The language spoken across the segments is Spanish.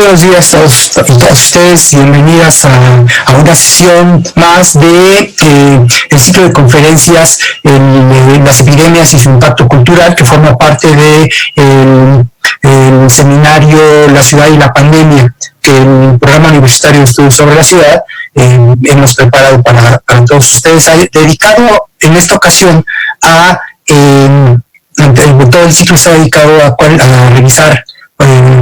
buenos días a todos ustedes, bienvenidas a una sesión más de el ciclo de conferencias en las epidemias y su impacto cultural, que forma parte de el seminario La Ciudad y la Pandemia, que el Programa Universitario de Estudios sobre la Ciudad hemos preparado para todos ustedes, dedicado en esta ocasión a todo el ciclo está dedicado a revisar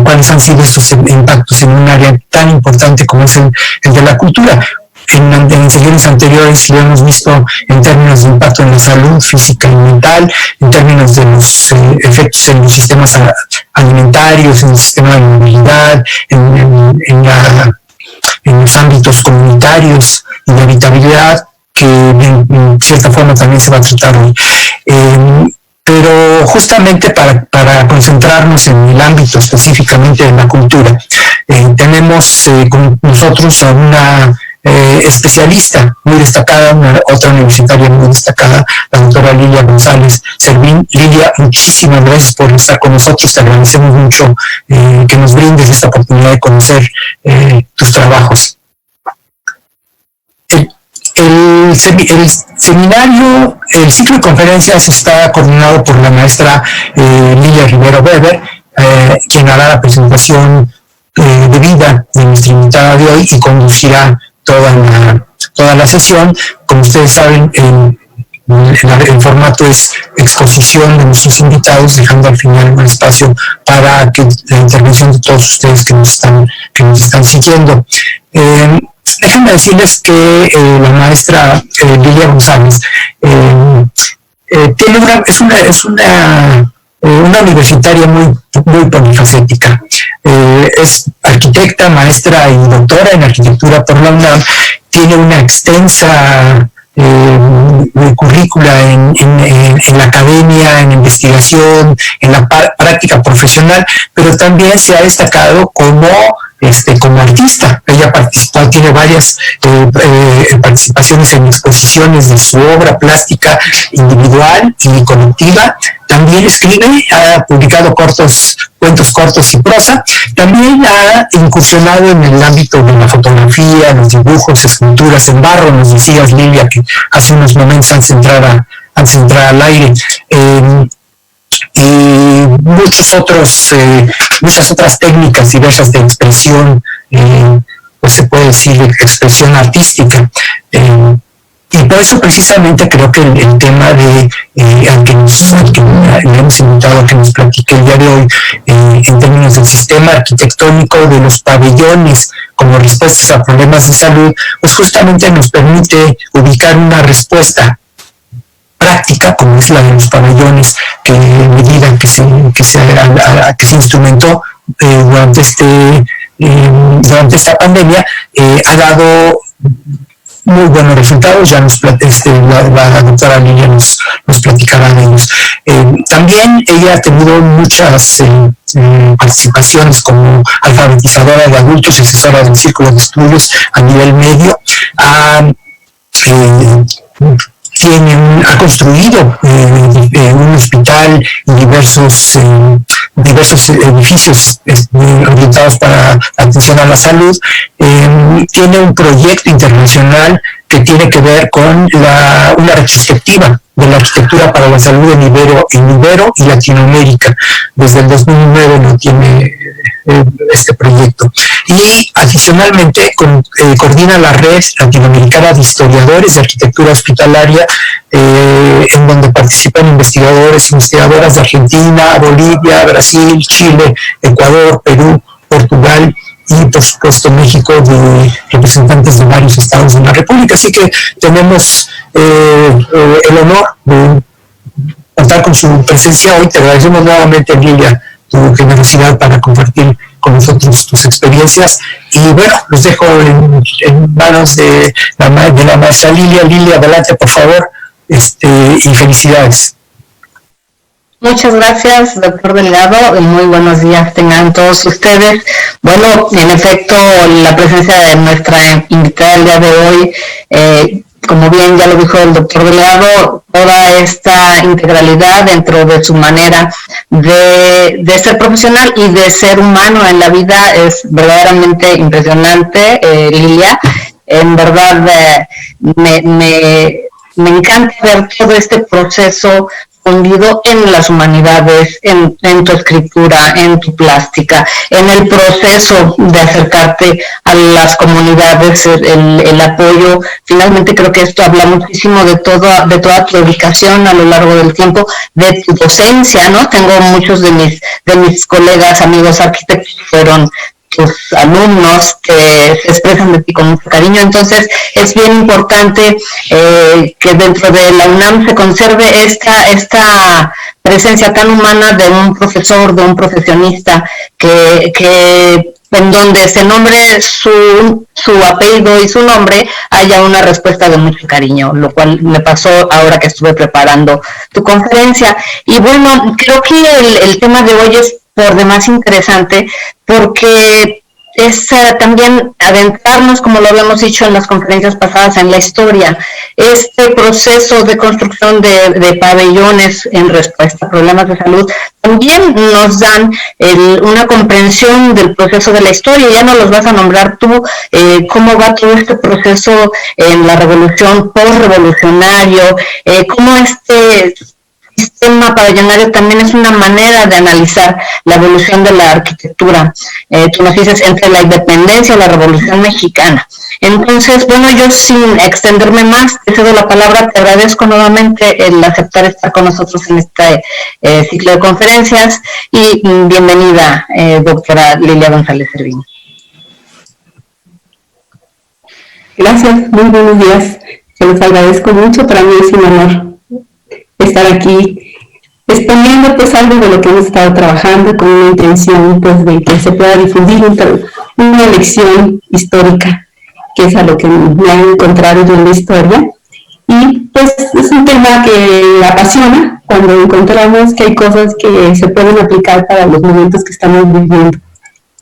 cuáles han sido estos impactos en un área tan importante como es el de la cultura. En sesiones anteriores lo hemos visto en términos de impacto en la salud física y mental, en términos de los efectos en los sistemas alimentarios, en el sistema de movilidad, en los ámbitos comunitarios y de habitabilidad, que en cierta forma también se va a tratar hoy. Pero justamente para concentrarnos en el ámbito específicamente de la cultura, tenemos con nosotros a una especialista muy destacada, otra universitaria muy destacada, la doctora Lilia González Servín. Lilia, muchísimas gracias por estar con nosotros, te agradecemos mucho que nos brindes esta oportunidad de conocer tus trabajos. El seminario, el ciclo de conferencias está coordinado por la maestra Lilia Rivero Weber, quien hará la presentación de vida de nuestra invitada de hoy y conducirá toda la sesión. Como ustedes saben, el formato es exposición de nuestros invitados, dejando al final un espacio para que la intervención de todos ustedes que nos están siguiendo. Déjenme decirles que la maestra Lilia González es una universitaria muy polifacética. Es arquitecta, maestra y doctora en arquitectura por la UNAM. Tiene una extensa currícula en la academia, en investigación, en la práctica profesional, pero también se ha destacado como artista. Ella tiene varias participaciones en exposiciones de su obra plástica individual y colectiva. También escribe, ha publicado cuentos cortos y prosa. También ha incursionado en el ámbito de la fotografía, los dibujos, esculturas en barro. Nos decías, Lilia, que hace unos momentos antes de entrar al aire. Y muchas otras técnicas diversas de expresión, pues se puede decir expresión artística. Y por eso precisamente creo que el tema al que le hemos invitado a que nos platique el día de hoy, en términos del sistema arquitectónico de los pabellones como respuestas a problemas de salud, pues justamente nos permite ubicar una respuesta práctica, como es la de los pabellones, que en medida que se instrumentó durante esta pandemia, ha dado muy buenos resultados. Ya la doctora Lilia nos platicará de ellos. También ella ha tenido muchas participaciones como alfabetizadora de adultos y asesora del Círculo de Estudios a nivel medio. Ha construido un hospital y diversos edificios orientados para atención a la salud. Tiene un proyecto internacional que tiene que ver con una retrospectiva de la arquitectura para la salud en Ibero y Latinoamérica. Desde el 2009 no tiene este proyecto. Y adicionalmente coordina la red latinoamericana de historiadores de arquitectura hospitalaria, en donde participan investigadoras de Argentina, Bolivia, Brasil, Chile, Ecuador, Perú, Portugal y por supuesto México, de representantes de varios estados de la República. Así que tenemos el honor de contar con su presencia hoy. Te agradecemos nuevamente, Lilia, tu generosidad para compartir con nosotros tus experiencias. Y bueno, los dejo en manos de la maestra Lilia. Lilia, adelante, por favor, y felicidades. Muchas gracias, doctor Delgado, y muy buenos días tengan todos ustedes. Bueno, en efecto, la presencia de nuestra invitada el día de hoy como bien ya lo dijo el doctor Delgado, toda esta integralidad dentro de su manera de ser profesional y de ser humano en la vida es verdaderamente impresionante, Lilia. En verdad me encanta ver todo este proceso fundido en las humanidades, en tu escritura, en tu plástica, en el proceso de acercarte a las comunidades, el apoyo. Finalmente creo que esto habla muchísimo de toda tu dedicación a lo largo del tiempo, de tu docencia, ¿no? Tengo muchos de mis colegas, amigos arquitectos que fueron tus alumnos que se expresan de ti con mucho cariño, entonces es bien importante que dentro de la UNAM se conserve esta presencia tan humana de un profesor, de un profesionista que en donde se nombre su apellido y su nombre haya una respuesta de mucho cariño, lo cual me pasó ahora que estuve preparando tu conferencia. Y bueno, creo que el tema de hoy es por demás interesante porque es también adentrarnos, como lo habíamos dicho en las conferencias pasadas, en la historia. Este proceso de construcción de pabellones en respuesta a problemas de salud también nos dan una comprensión del proceso de la historia. Ya no los vas a nombrar tú, cómo va todo este proceso en la revolución, post-revolucionario, cómo este sistema pabellonario también es una manera de analizar la evolución de la arquitectura. Tú nos dices entre la independencia y la revolución mexicana. Entonces, bueno, yo sin extenderme más, te cedo la palabra, te agradezco nuevamente el aceptar estar con nosotros en este ciclo de conferencias y bienvenida, doctora Lilia González Servín. Gracias, muy buenos días. Se los agradezco mucho, para mí es un honor estar aquí exponiendo pues algo de lo que hemos estado trabajando con una intención pues de que se pueda difundir una lección histórica, que es a lo que me han encontrado yo en la historia, y pues es un tema que apasiona cuando encontramos que hay cosas que se pueden aplicar para los momentos que estamos viviendo.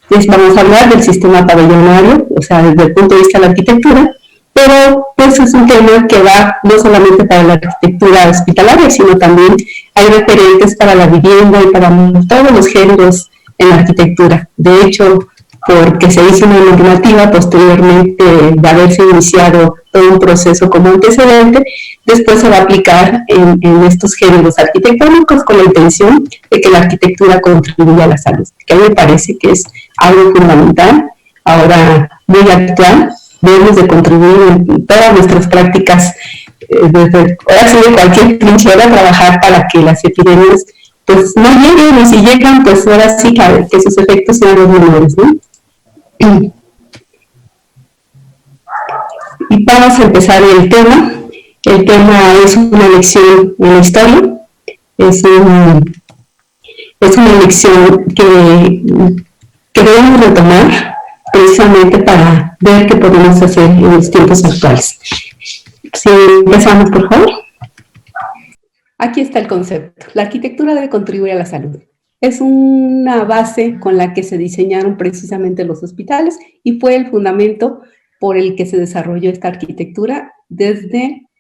Entonces vamos a hablar del sistema pabellonario, o sea, desde el punto de vista de la arquitectura, pero pues es un tema que va no solamente para la arquitectura hospitalaria, sino también hay referentes para la vivienda y para todos los géneros en la arquitectura. De hecho, porque se hizo una normativa posteriormente de haberse iniciado todo un proceso como antecedente, después se va a aplicar en estos géneros arquitectónicos con la intención de que la arquitectura contribuya a la salud, que a mí me parece que es algo fundamental, ahora muy actual. Debemos de contribuir en todas nuestras prácticas, desde ahora sí de cualquier trinchera, trabajar para que las epidemias pues no lleguen, y si llegan, pues ahora sí que sus efectos sean los menores, ¿no? Y vamos a empezar el tema. El tema es una lección en la historia, es una lección que debemos retomar precisamente para ver qué podemos hacer en los tiempos actuales. Si empezamos, por favor. Aquí está el concepto. La arquitectura debe contribuir a la salud. Es una base con la que se diseñaron precisamente los hospitales y fue el fundamento por el que se desarrolló esta arquitectura.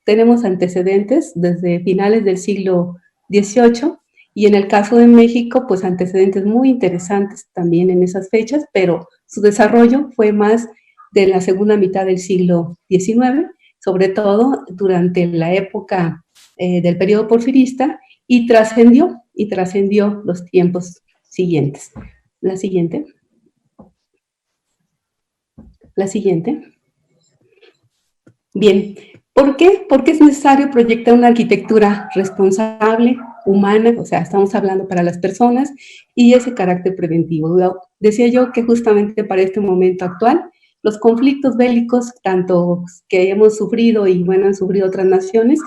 Tenemos antecedentes desde finales del siglo XVIII, y en el caso de México, pues antecedentes muy interesantes también en esas fechas, pero su desarrollo fue más de la segunda mitad del siglo XIX, sobre todo durante la época del periodo porfirista, y trascendió los tiempos siguientes. La siguiente. Bien, ¿por qué? Porque es necesario proyectar una arquitectura responsable, humana, o sea, estamos hablando para las personas, y ese carácter preventivo. Decía yo que justamente para este momento actual, los conflictos bélicos, tanto que hemos sufrido y bueno, han sufrido otras naciones,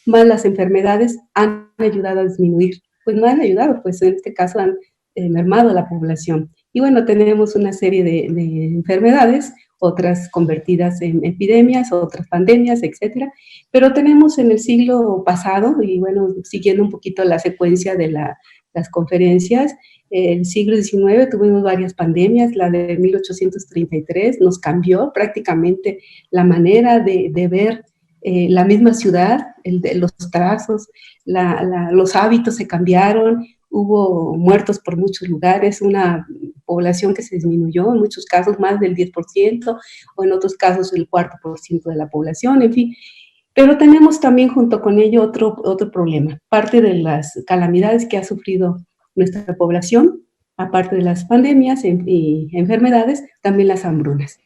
más las enfermedades, han ayudado a disminuir. Pues no han ayudado, pues en este caso han mermado a la población. Y bueno, tenemos una serie de enfermedades, otras convertidas en epidemias, otras pandemias, etcétera. Pero tenemos en el siglo pasado, y bueno, siguiendo un poquito la secuencia de las conferencias, el siglo XIX tuvimos varias pandemias. La de 1833 nos cambió prácticamente la manera de ver la misma ciudad, los trazos, los hábitos se cambiaron, hubo muertos por muchos lugares, una población que se disminuyó, en muchos casos más del 10%, o en otros casos el 4% de la población, en fin. Pero tenemos también junto con ello otro problema. Parte de las calamidades que ha sufrido nuestra población, aparte de las pandemias y enfermedades, también las hambrunas.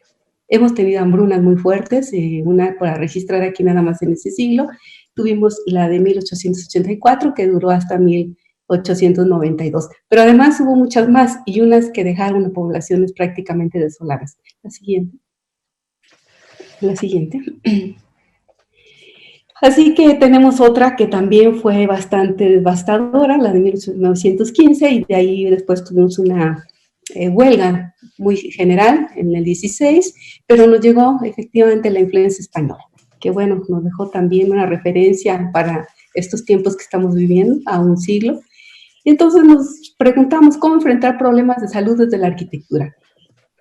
Hemos tenido hambrunas muy fuertes, una para registrar aquí nada más en ese siglo. Tuvimos la de 1884, que duró hasta 1892. Pero además hubo muchas más, y unas que dejaron a poblaciones prácticamente desoladas. La siguiente. La siguiente. Así que tenemos otra que también fue bastante devastadora, la de 1915, y de ahí después tuvimos una huelga muy general en el 16, pero nos llegó efectivamente la influenza española, que bueno, nos dejó también una referencia para estos tiempos que estamos viviendo, a un siglo. Y entonces nos preguntamos cómo enfrentar problemas de salud desde la arquitectura,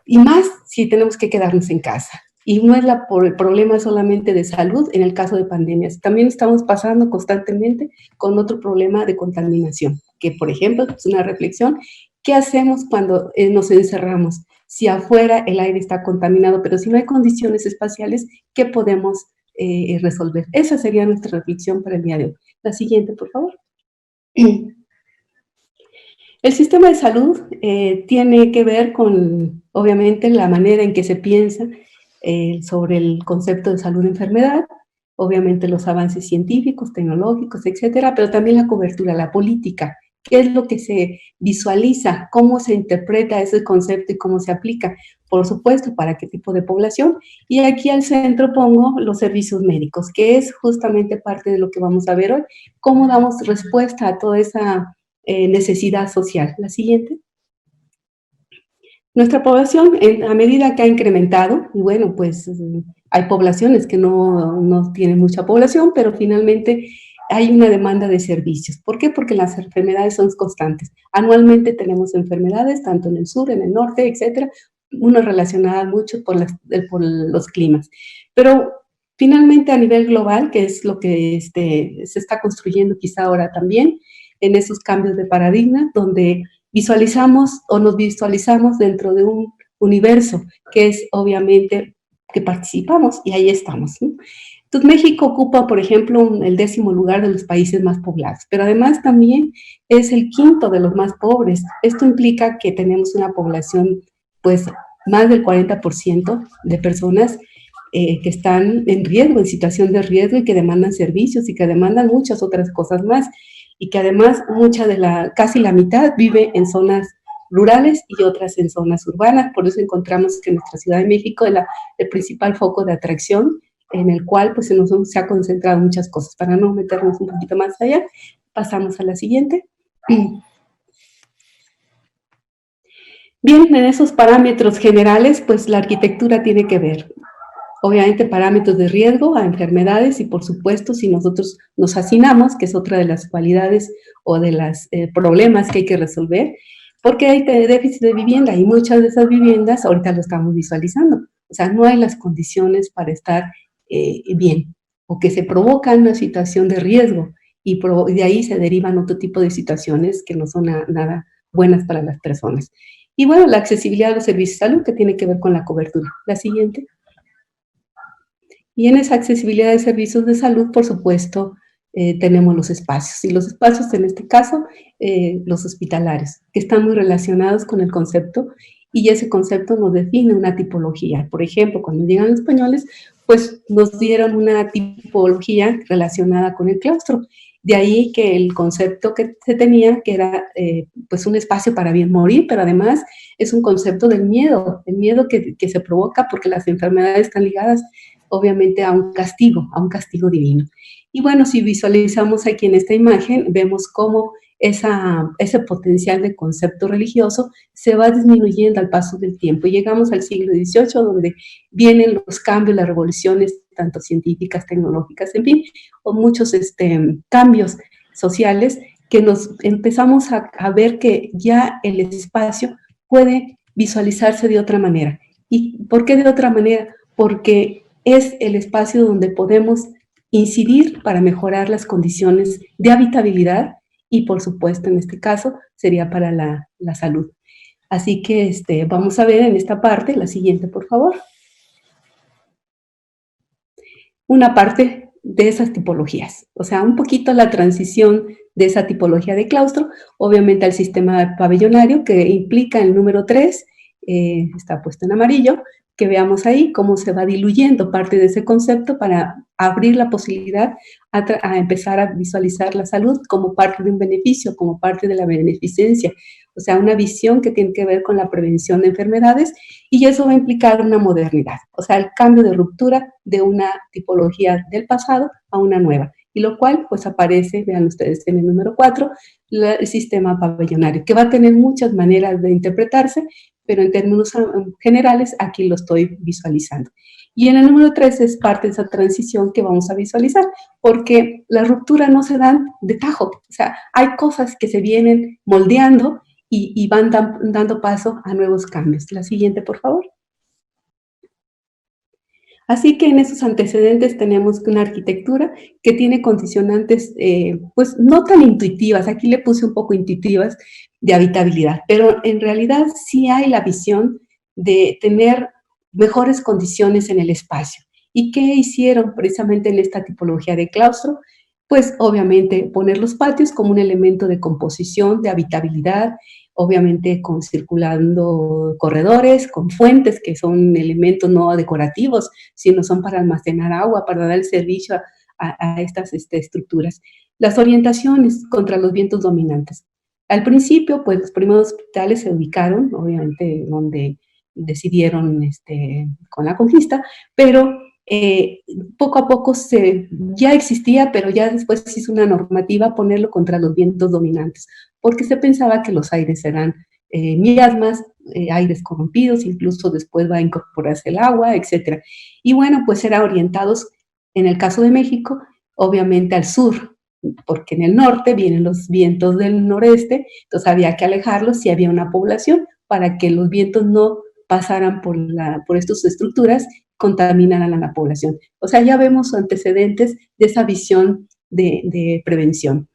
y más si tenemos que quedarnos en casa. Y no es por el problema solamente de salud en el caso de pandemias. También estamos pasando constantemente con otro problema de contaminación, que por ejemplo es una reflexión. ¿Qué hacemos cuando nos encerramos? Si afuera el aire está contaminado, pero si no hay condiciones espaciales, ¿qué podemos resolver? Esa sería nuestra reflexión para el día de hoy. La siguiente, por favor. El sistema de salud tiene que ver con, obviamente, la manera en que se piensa sobre el concepto de salud-enfermedad, obviamente los avances científicos, tecnológicos, etcétera, pero también la cobertura, la política, qué es lo que se visualiza, cómo se interpreta ese concepto y cómo se aplica, por supuesto, para qué tipo de población. Y aquí al centro pongo los servicios médicos, que es justamente parte de lo que vamos a ver hoy, cómo damos respuesta a toda esa necesidad social. La siguiente. Nuestra población, a medida que ha incrementado, y bueno, pues hay poblaciones que no tienen mucha población, pero finalmente hay una demanda de servicios. ¿Por qué? Porque las enfermedades son constantes. Anualmente tenemos enfermedades, tanto en el sur, en el norte, etcétera, unas relacionadas mucho por los climas. Pero finalmente a nivel global, que es lo que se está construyendo quizá ahora también, en esos cambios de paradigma, donde visualizamos o nos visualizamos dentro de un universo que es obviamente que participamos y ahí estamos, ¿no? Entonces México ocupa, por ejemplo, el 10º lugar de los países más poblados, pero además también es el 5º de los más pobres. Esto implica que tenemos una población, pues, más del 40% de personas que están en riesgo, en situación de riesgo y que demandan servicios y que demandan muchas otras cosas más. Y que además casi la mitad vive en zonas rurales y otras en zonas urbanas. Por eso encontramos que nuestra Ciudad de México es el principal foco de atracción en el cual pues, se ha concentrado muchas cosas. Para no meternos un poquito más allá, pasamos a la siguiente. Bien, en esos parámetros generales, pues la arquitectura tiene que ver. Obviamente parámetros de riesgo a enfermedades y por supuesto si nosotros nos hacinamos, que es otra de las cualidades o de los problemas que hay que resolver, porque hay déficit de vivienda y muchas de esas viviendas ahorita lo estamos visualizando. O sea, no hay las condiciones para estar bien o que se provoca una situación de riesgo y de ahí se derivan otro tipo de situaciones que no son nada buenas para las personas. Y bueno, la accesibilidad de los servicios de salud que tiene que ver con la cobertura. La siguiente. Y en esa accesibilidad de servicios de salud, por supuesto, tenemos los espacios. Y los espacios, en este caso, los hospitalarios, que están muy relacionados con el concepto, y ese concepto nos define una tipología. Por ejemplo, cuando llegan los españoles, pues nos dieron una tipología relacionada con el claustro. De ahí que el concepto que se tenía, que era pues un espacio para bien morir, pero además es un concepto del miedo, el miedo que se provoca porque las enfermedades están ligadas obviamente a un castigo divino. Y bueno, si visualizamos aquí en esta imagen, vemos cómo ese potencial de concepto religioso se va disminuyendo al paso del tiempo. Y llegamos al siglo XVIII, donde vienen los cambios, las revoluciones, tanto científicas, tecnológicas, en fin, o muchos cambios sociales que nos empezamos a ver que ya el espacio puede visualizarse de otra manera. ¿Y por qué de otra manera? Porque es el espacio donde podemos incidir para mejorar las condiciones de habitabilidad y, por supuesto, en este caso, sería para la salud. Así que vamos a ver en esta parte, la siguiente, por favor, una parte de esas tipologías, o sea, un poquito la transición de esa tipología de claustro, obviamente al sistema pabellonario, que implica el número 3, está puesto en amarillo, que veamos ahí cómo se va diluyendo parte de ese concepto para abrir la posibilidad a empezar a visualizar la salud como parte de un beneficio, como parte de la beneficencia, o sea, una visión que tiene que ver con la prevención de enfermedades, y eso va a implicar una modernidad, o sea, el cambio de ruptura de una tipología del pasado a una nueva, y lo cual pues aparece, vean ustedes en el número 4, el sistema pabellonario, que va a tener muchas maneras de interpretarse, pero en términos generales aquí lo estoy visualizando. Y en el número 3 es parte de esa transición que vamos a visualizar, porque las rupturas no se dan de tajo, o sea, hay cosas que se vienen moldeando y van dando paso a nuevos cambios. La siguiente, por favor. Así que en esos antecedentes tenemos una arquitectura que tiene condicionantes, pues no tan intuitivas, aquí le puse un poco intuitivas, de habitabilidad, pero en realidad sí hay la visión de tener mejores condiciones en el espacio. ¿Y qué hicieron precisamente en esta tipología de claustro? Pues obviamente poner los patios como un elemento de composición, de habitabilidad, obviamente con circulando corredores, con fuentes que son elementos no decorativos, sino son para almacenar agua, para dar el servicio a estas estructuras. Las orientaciones contra los vientos dominantes. Al principio, pues los primeros hospitales se ubicaron, obviamente, donde decidieron con la conquista, pero poco a poco ya existía, pero ya después se hizo una normativa ponerlo contra los vientos dominantes, porque se pensaba que los aires eran miasmas, aires corrompidos, incluso después va a incorporarse el agua, etc. Y bueno, pues eran orientados, en el caso de México, obviamente al sur, porque en el norte vienen los vientos del noreste, entonces había que alejarlos si había una población para que los vientos no pasaran por estas estructuras, contaminaran a la población. O sea, ya vemos antecedentes de esa visión de prevención.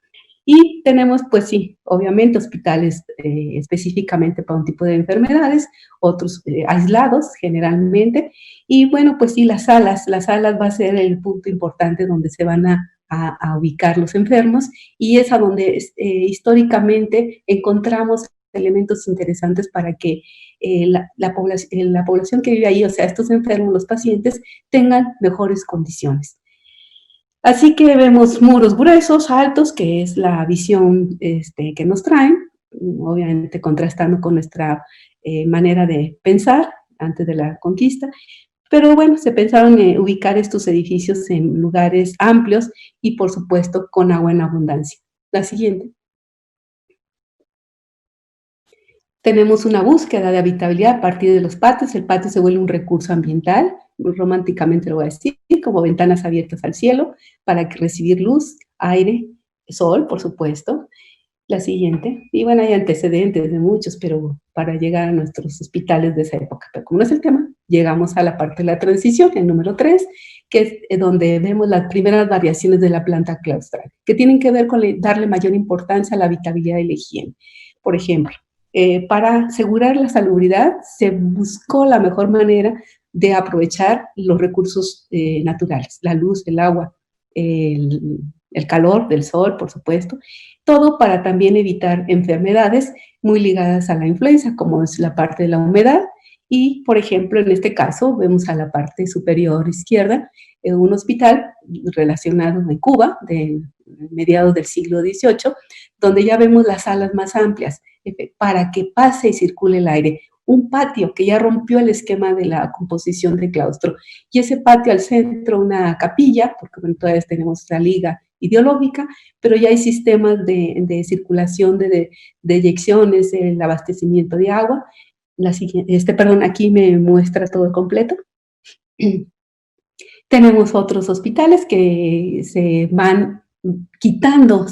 Y tenemos, pues sí, obviamente hospitales específicamente para un tipo de enfermedades, otros aislados generalmente, y bueno, pues sí, las salas va a ser el punto importante donde se van a ubicar los enfermos, y es a donde históricamente encontramos elementos interesantes para que la población que vive ahí, o sea, estos enfermos, los pacientes, tengan mejores condiciones. Así que vemos muros gruesos, altos, que es la visión que nos traen, obviamente contrastando con nuestra manera de pensar antes de la conquista, pero bueno, se pensaron en ubicar estos edificios en lugares amplios y, por supuesto, con agua en abundancia. La siguiente. Tenemos una búsqueda de habitabilidad a partir de los patios. El patio se vuelve un recurso ambiental, muy románticamente lo voy a decir, como ventanas abiertas al cielo para recibir luz, aire, sol, por supuesto. La siguiente. Y bueno, hay antecedentes de muchos, pero para llegar a nuestros hospitales de esa época. Pero como no es el tema, llegamos a la parte de la transición, el número 3, que es donde vemos las primeras variaciones de la planta claustral, que tienen que ver con darle mayor importancia a la habitabilidad y la higiene. Por ejemplo, para asegurar la salubridad, se buscó la mejor manera de aprovechar los recursos naturales, la luz, el agua, el calor del sol, por supuesto, todo para también evitar enfermedades muy ligadas a la influenza, como es la parte de la humedad. Y, por ejemplo, en este caso, vemos a la parte superior izquierda un hospital relacionado en Cuba, de mediados del siglo XVIII, donde ya vemos las salas más amplias para que pase y circule el aire. Un patio que ya rompió el esquema de la composición de claustro. Y ese patio al centro, una capilla, porque bueno, todavía tenemos la liga ideológica, pero ya hay sistemas de circulación de eyecciones, el abastecimiento de agua. Perdón, aquí me muestra todo completo. Tenemos otros hospitales que se van quitando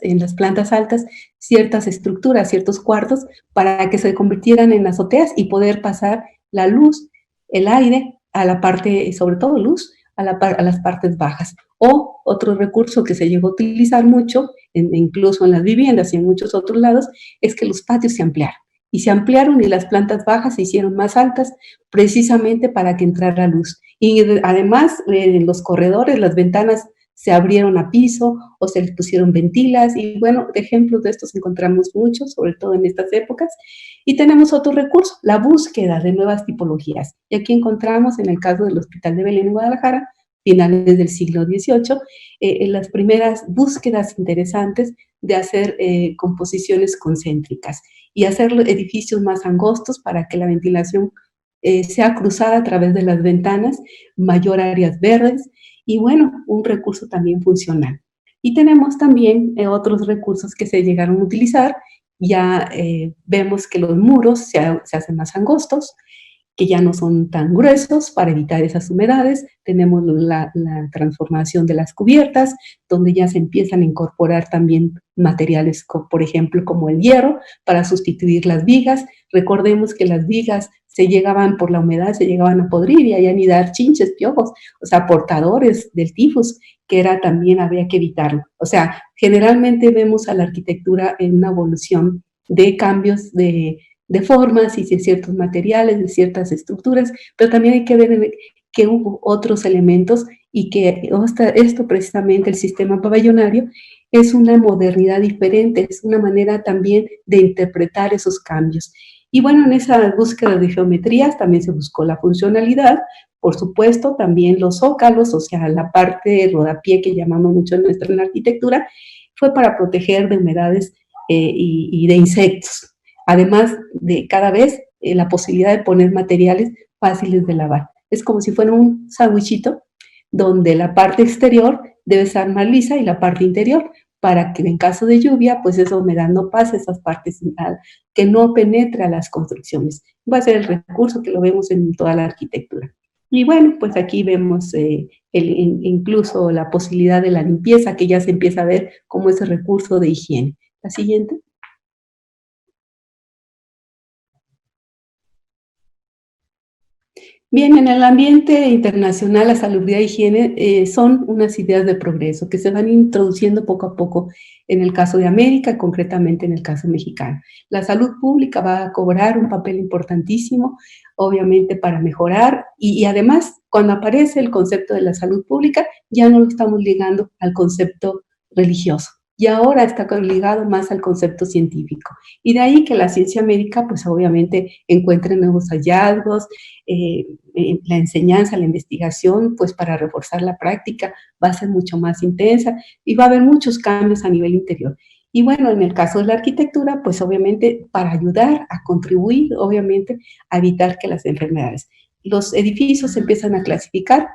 en las plantas altas, ciertas estructuras, ciertos cuartos, para que se convirtieran en azoteas y poder pasar la luz, el aire, a la parte, sobre todo luz, a las partes bajas. O otro recurso que se llegó a utilizar mucho, incluso en las viviendas y en muchos otros lados, es que los patios se ampliaron. Y se ampliaron y las plantas bajas se hicieron más altas precisamente para que entrara luz. Y además, en los corredores, las ventanas se abrieron a piso o se les pusieron ventilas y bueno, de ejemplos de estos encontramos muchos, sobre todo en estas épocas. Y tenemos otro recurso, la búsqueda de nuevas tipologías. Y aquí encontramos en el caso del Hospital de Belén en Guadalajara, finales del siglo XVIII, las primeras búsquedas interesantes de hacer composiciones concéntricas y hacer edificios más angostos para que la ventilación sea cruzada a través de las ventanas, mayor áreas verdes y bueno, un recurso también funcional. Y tenemos también otros recursos que se llegaron a utilizar. Ya vemos que los muros se hacen más angostos, que ya no son tan gruesos para evitar esas humedades. Tenemos la transformación de las cubiertas, donde ya se empiezan a incorporar también materiales, por ejemplo, como el hierro, para sustituir las vigas. Recordemos que las vigas se llegaban por la humedad, se llegaban a podrir y a anidar chinches, piojos, o sea, portadores del tifus, que era también había que evitarlo. O sea, generalmente vemos a la arquitectura en una evolución de cambios de formas y de ciertos materiales, de ciertas estructuras, pero también hay que ver que hubo otros elementos y que esto precisamente, el sistema pabellonario, es una modernidad diferente, es una manera también de interpretar esos cambios. Y bueno, en esa búsqueda de geometrías también se buscó la funcionalidad, por supuesto, también los zócalos, o sea, la parte rodapié que llamamos mucho en la arquitectura, fue para proteger de humedades y de insectos. Además de cada vez la posibilidad de poner materiales fáciles de lavar. Es como si fuera un sándwichito donde la parte exterior debe estar más lisa y la parte interior para que en caso de lluvia, pues esa humedad no pase esas partes, que no penetre a las construcciones. Va a ser el recurso que lo vemos en toda la arquitectura. Y bueno, pues aquí vemos incluso la posibilidad de la limpieza, que ya se empieza a ver como ese recurso de higiene. La siguiente. Bien, en el ambiente internacional, la salubridad y higiene son unas ideas de progreso que se van introduciendo poco a poco en el caso de América, concretamente en el caso mexicano. La salud pública va a cobrar un papel importantísimo, obviamente, para mejorar y además, cuando aparece el concepto de la salud pública, ya no lo estamos ligando al concepto religioso. Y ahora está ligado más al concepto científico. Y de ahí que la ciencia médica, pues obviamente, encuentre nuevos hallazgos, la enseñanza, la investigación, pues para reforzar la práctica va a ser mucho más intensa y va a haber muchos cambios a nivel interior. Y bueno, en el caso de la arquitectura, pues obviamente para ayudar a contribuir, obviamente, a evitar que las enfermedades. Los edificios se empiezan a clasificar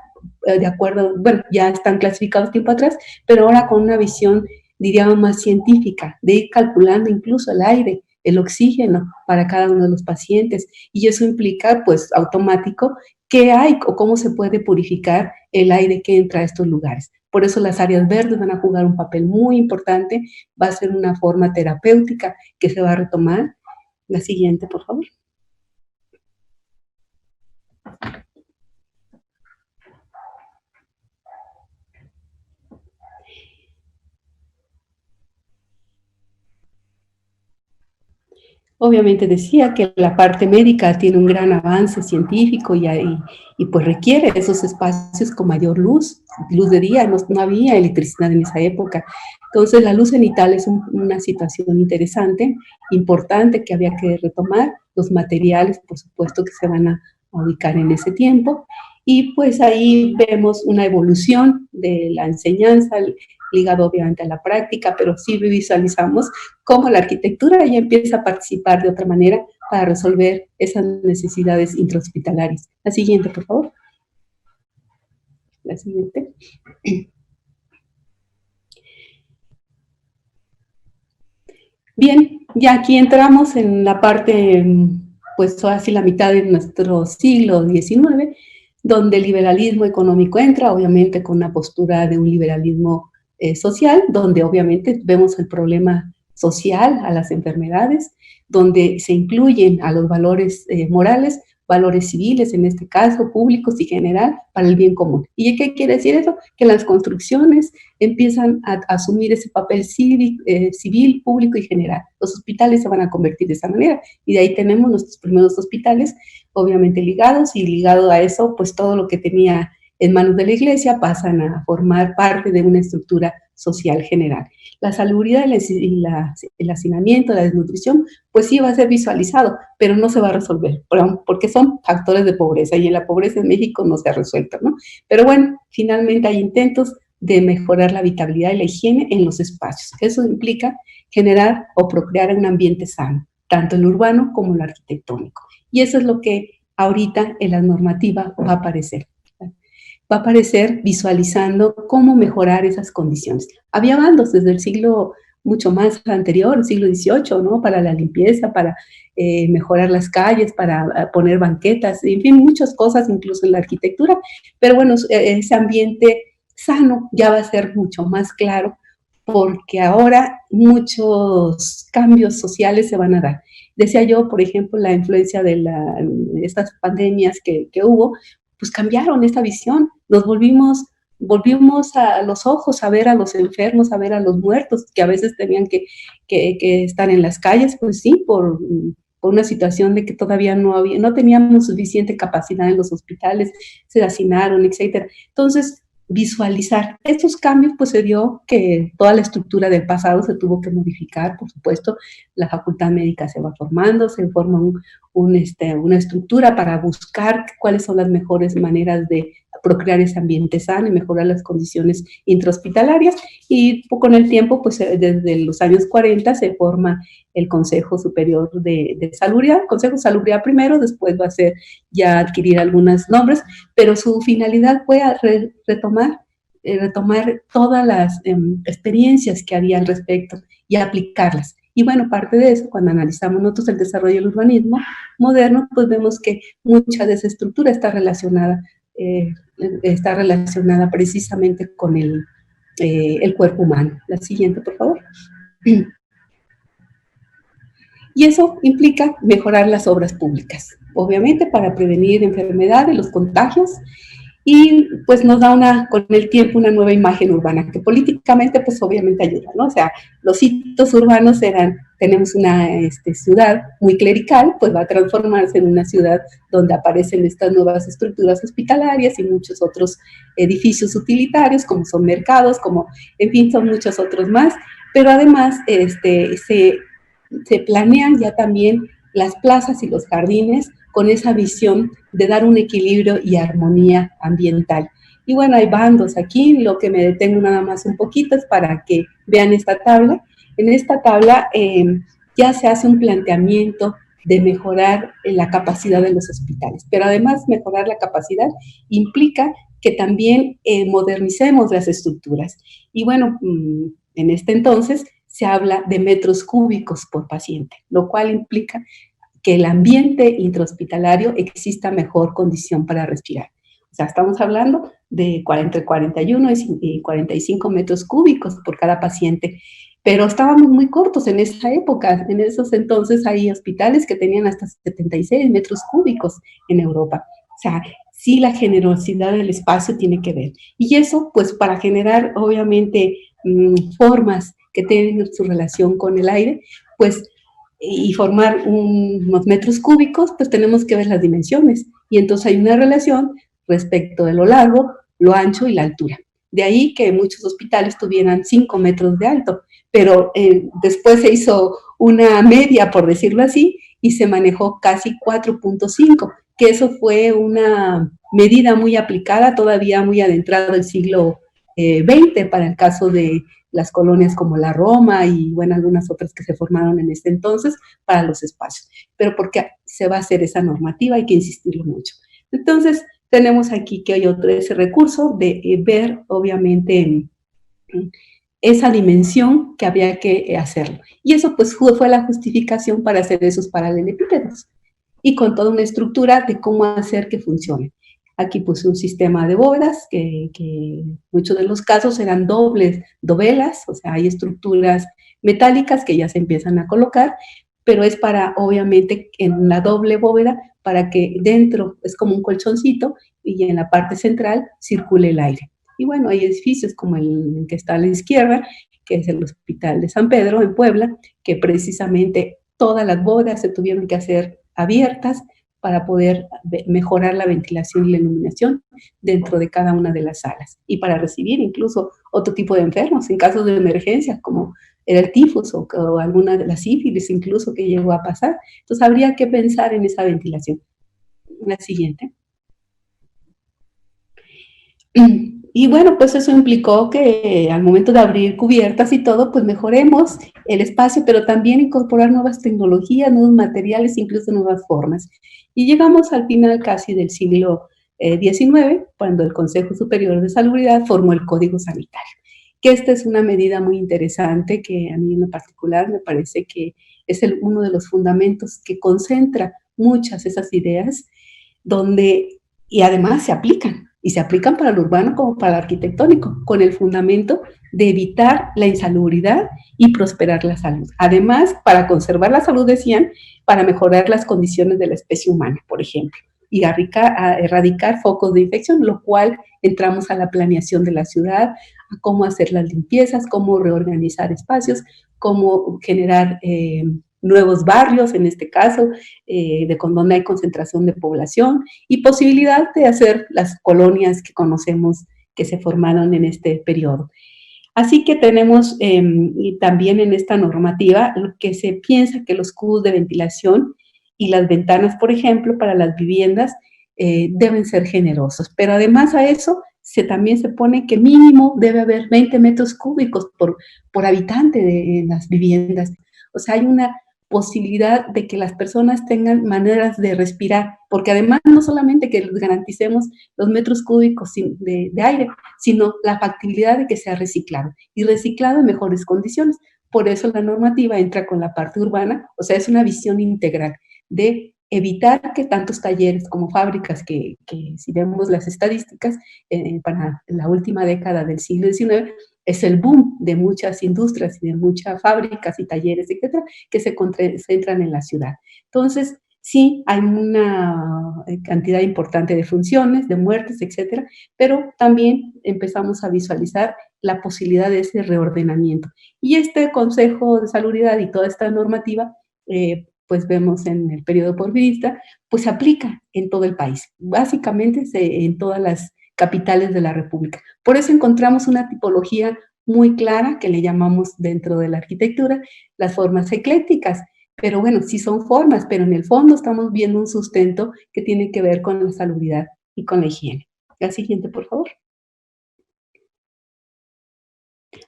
de acuerdo, bueno, ya están clasificados tiempo atrás, pero ahora con una visión, diríamos, más científica, de ir calculando incluso el aire, el oxígeno para cada uno de los pacientes. Y eso implica, pues, automático, qué hay o cómo se puede purificar el aire que entra a estos lugares. Por eso las áreas verdes van a jugar un papel muy importante, va a ser una forma terapéutica que se va a retomar. La siguiente, por favor. Obviamente decía que la parte médica tiene un gran avance científico y pues requiere esos espacios con mayor luz de día, no había electricidad en esa época. Entonces la luz cenital es una situación interesante, importante que había que retomar, los materiales por supuesto que se van a ubicar en ese tiempo y pues ahí vemos una evolución de la enseñanza, ligado obviamente a la práctica, pero sí visualizamos cómo la arquitectura ya empieza a participar de otra manera para resolver esas necesidades intrahospitalarias. La siguiente, por favor. La siguiente. Bien, ya aquí entramos en la parte, pues casi la mitad de nuestro siglo XIX, donde el liberalismo económico entra, obviamente con una postura de un liberalismo social, donde obviamente vemos el problema social, a las enfermedades, donde se incluyen a los valores morales, valores civiles, en este caso, públicos y general, para el bien común. ¿Y qué quiere decir eso? Que las construcciones empiezan a asumir ese papel civil, público y general. Los hospitales se van a convertir de esa manera, y de ahí tenemos nuestros primeros hospitales, obviamente ligados, y ligado a eso, pues todo lo que tenía en manos de la Iglesia pasan a formar parte de una estructura social general. La salubridad y el hacinamiento, la desnutrición, pues sí va a ser visualizado, pero no se va a resolver, porque son factores de pobreza, y en la pobreza en México no se ha resuelto, ¿no? Pero bueno, finalmente hay intentos de mejorar la habitabilidad y la higiene en los espacios. Eso implica generar o procrear un ambiente sano, tanto el urbano como el arquitectónico. Y eso es lo que ahorita en la normativa va a aparecer. Va a aparecer visualizando cómo mejorar esas condiciones. Había bandos desde el siglo mucho más anterior, el siglo XVIII, ¿no? Para la limpieza, para mejorar las calles, para poner banquetas, en fin, muchas cosas, incluso en la arquitectura. Pero bueno, ese ambiente sano ya va a ser mucho más claro, porque ahora muchos cambios sociales se van a dar. Decía yo, por ejemplo, la influencia de estas pandemias que hubo, pues cambiaron esta visión, nos volvimos a los ojos a ver a los enfermos, a ver a los muertos, que a veces tenían que estar en las calles, pues sí, por una situación de que todavía no teníamos suficiente capacidad en los hospitales, se hacinaron, etcétera. Entonces, visualizar estos cambios, pues se dio que toda la estructura del pasado se tuvo que modificar, por supuesto, la facultad médica se va formando, se forma una estructura para buscar cuáles son las mejores maneras de procrear ese ambiente sano y mejorar las condiciones intrahospitalarias, y con el tiempo, pues desde los años 40 se forma el Consejo Superior de Salubridad, Consejo de Salubridad primero, después va a ser ya adquirir algunos nombres, pero su finalidad fue retomar todas las experiencias que había al respecto y aplicarlas. Y bueno, parte de eso, cuando analizamos nosotros el desarrollo del urbanismo moderno, pues vemos que mucha de esa estructura está relacionada precisamente con el cuerpo humano. La siguiente, por favor. Y eso implica mejorar las obras públicas, obviamente para prevenir enfermedades, los contagios, y pues nos da con el tiempo una nueva imagen urbana, que políticamente pues obviamente ayuda, ¿no? O sea, los hitos urbanos tenemos una ciudad muy clerical, pues va a transformarse en una ciudad donde aparecen estas nuevas estructuras hospitalarias y muchos otros edificios utilitarios, como son mercados, en fin, son muchos otros más, pero además se planean ya también las plazas y los jardines con esa visión de dar un equilibrio y armonía ambiental. Y bueno, hay bandos aquí, lo que me detengo nada más un poquito es para que vean esta tabla. En esta tabla ya se hace un planteamiento de mejorar la capacidad de los hospitales, pero además mejorar la capacidad implica que también modernicemos las estructuras. Y bueno, en este entonces se habla de metros cúbicos por paciente, lo cual implica que el ambiente intrahospitalario exista mejor condición para respirar. O sea, estamos hablando de entre 41 y 45 metros cúbicos por cada paciente, pero estábamos muy cortos en esa época. En esos entonces hay hospitales que tenían hasta 76 metros cúbicos en Europa. O sea, sí, la generosidad del espacio tiene que ver. Y eso, pues, para generar, obviamente, formas que tienen su relación con el aire, pues, y formar unos metros cúbicos, pues tenemos que ver las dimensiones. Y entonces hay una relación respecto de lo largo, lo ancho y la altura. De ahí que muchos hospitales tuvieran 5 metros de alto, pero después se hizo una media, por decirlo así, y se manejó casi 4.5, que eso fue una medida muy aplicada, todavía muy adentrado el siglo XX, para el caso de las colonias como la Roma y, bueno, algunas otras que se formaron en este entonces para los espacios. Pero porque se va a hacer esa normativa, hay que insistirlo mucho. Entonces, tenemos aquí que hay ese recurso de ver, obviamente, esa dimensión que había que hacerlo. Y eso, pues, fue la justificación para hacer esos paralelepípedos. Y con toda una estructura de cómo hacer que funcione. Aquí puse un sistema de bóvedas que muchos de los casos eran dovelas, o sea, hay estructuras metálicas que ya se empiezan a colocar, pero es para, obviamente, en la doble bóveda, para que dentro es como un colchoncito y en la parte central circule el aire. Y bueno, hay edificios como el que está a la izquierda, que es el Hospital de San Pedro en Puebla, que precisamente todas las bóvedas se tuvieron que hacer abiertas para poder mejorar la ventilación y la iluminación dentro de cada una de las salas y para recibir incluso otro tipo de enfermos en casos de emergencia, como era el tifus o alguna de las sífilis incluso que llegó a pasar. Entonces habría que pensar en esa ventilación. La siguiente. Y bueno, pues eso implicó que al momento de abrir cubiertas y todo, pues mejoremos el espacio, pero también incorporar nuevas tecnologías, nuevos materiales, incluso nuevas formas. Y llegamos al final casi del siglo XIX, cuando el Consejo Superior de Salubridad formó el Código Sanitario, que esta es una medida muy interesante que a mí en lo particular me parece que es uno de los fundamentos que concentra muchas de esas ideas, y además se aplican. Y se aplican para lo urbano como para lo arquitectónico, con el fundamento de evitar la insalubridad y prosperar la salud. Además, para conservar la salud, decían, para mejorar las condiciones de la especie humana, por ejemplo, y erradicar focos de infección, lo cual entramos a la planeación de la ciudad, a cómo hacer las limpiezas, cómo reorganizar espacios, cómo generar nuevos barrios, en este caso, con donde hay concentración de población y posibilidad de hacer las colonias que conocemos que se formaron en este periodo. Así que tenemos y también en esta normativa lo que se piensa que los cubos de ventilación y las ventanas, por ejemplo, para las viviendas deben ser generosos. Pero además a eso también se pone que mínimo debe haber 20 metros cúbicos por habitante en las viviendas. O sea, hay una posibilidad de que las personas tengan maneras de respirar, porque además no solamente que les garanticemos los metros cúbicos de aire, sino la factibilidad de que sea reciclado, y reciclado en mejores condiciones. Por eso la normativa entra con la parte urbana, o sea, es una visión integral de evitar que tantos talleres como fábricas, que si vemos las estadísticas, para la última década del siglo XIX, es el boom de muchas industrias y de muchas fábricas y talleres, etcétera, que se concentran en la ciudad. Entonces, sí, hay una cantidad importante de funciones, de muertes, etcétera, pero también empezamos a visualizar la posibilidad de ese reordenamiento. Y este Consejo de Salubridad y toda esta normativa, pues vemos en el periodo porfirista, pues se aplica en todo el país, básicamente en todas las capitales de la República. Por eso encontramos una tipología muy clara que le llamamos dentro de la arquitectura las formas eclécticas. Pero bueno, sí son formas, pero en el fondo estamos viendo un sustento que tiene que ver con la salubridad y con la higiene. La siguiente, por favor.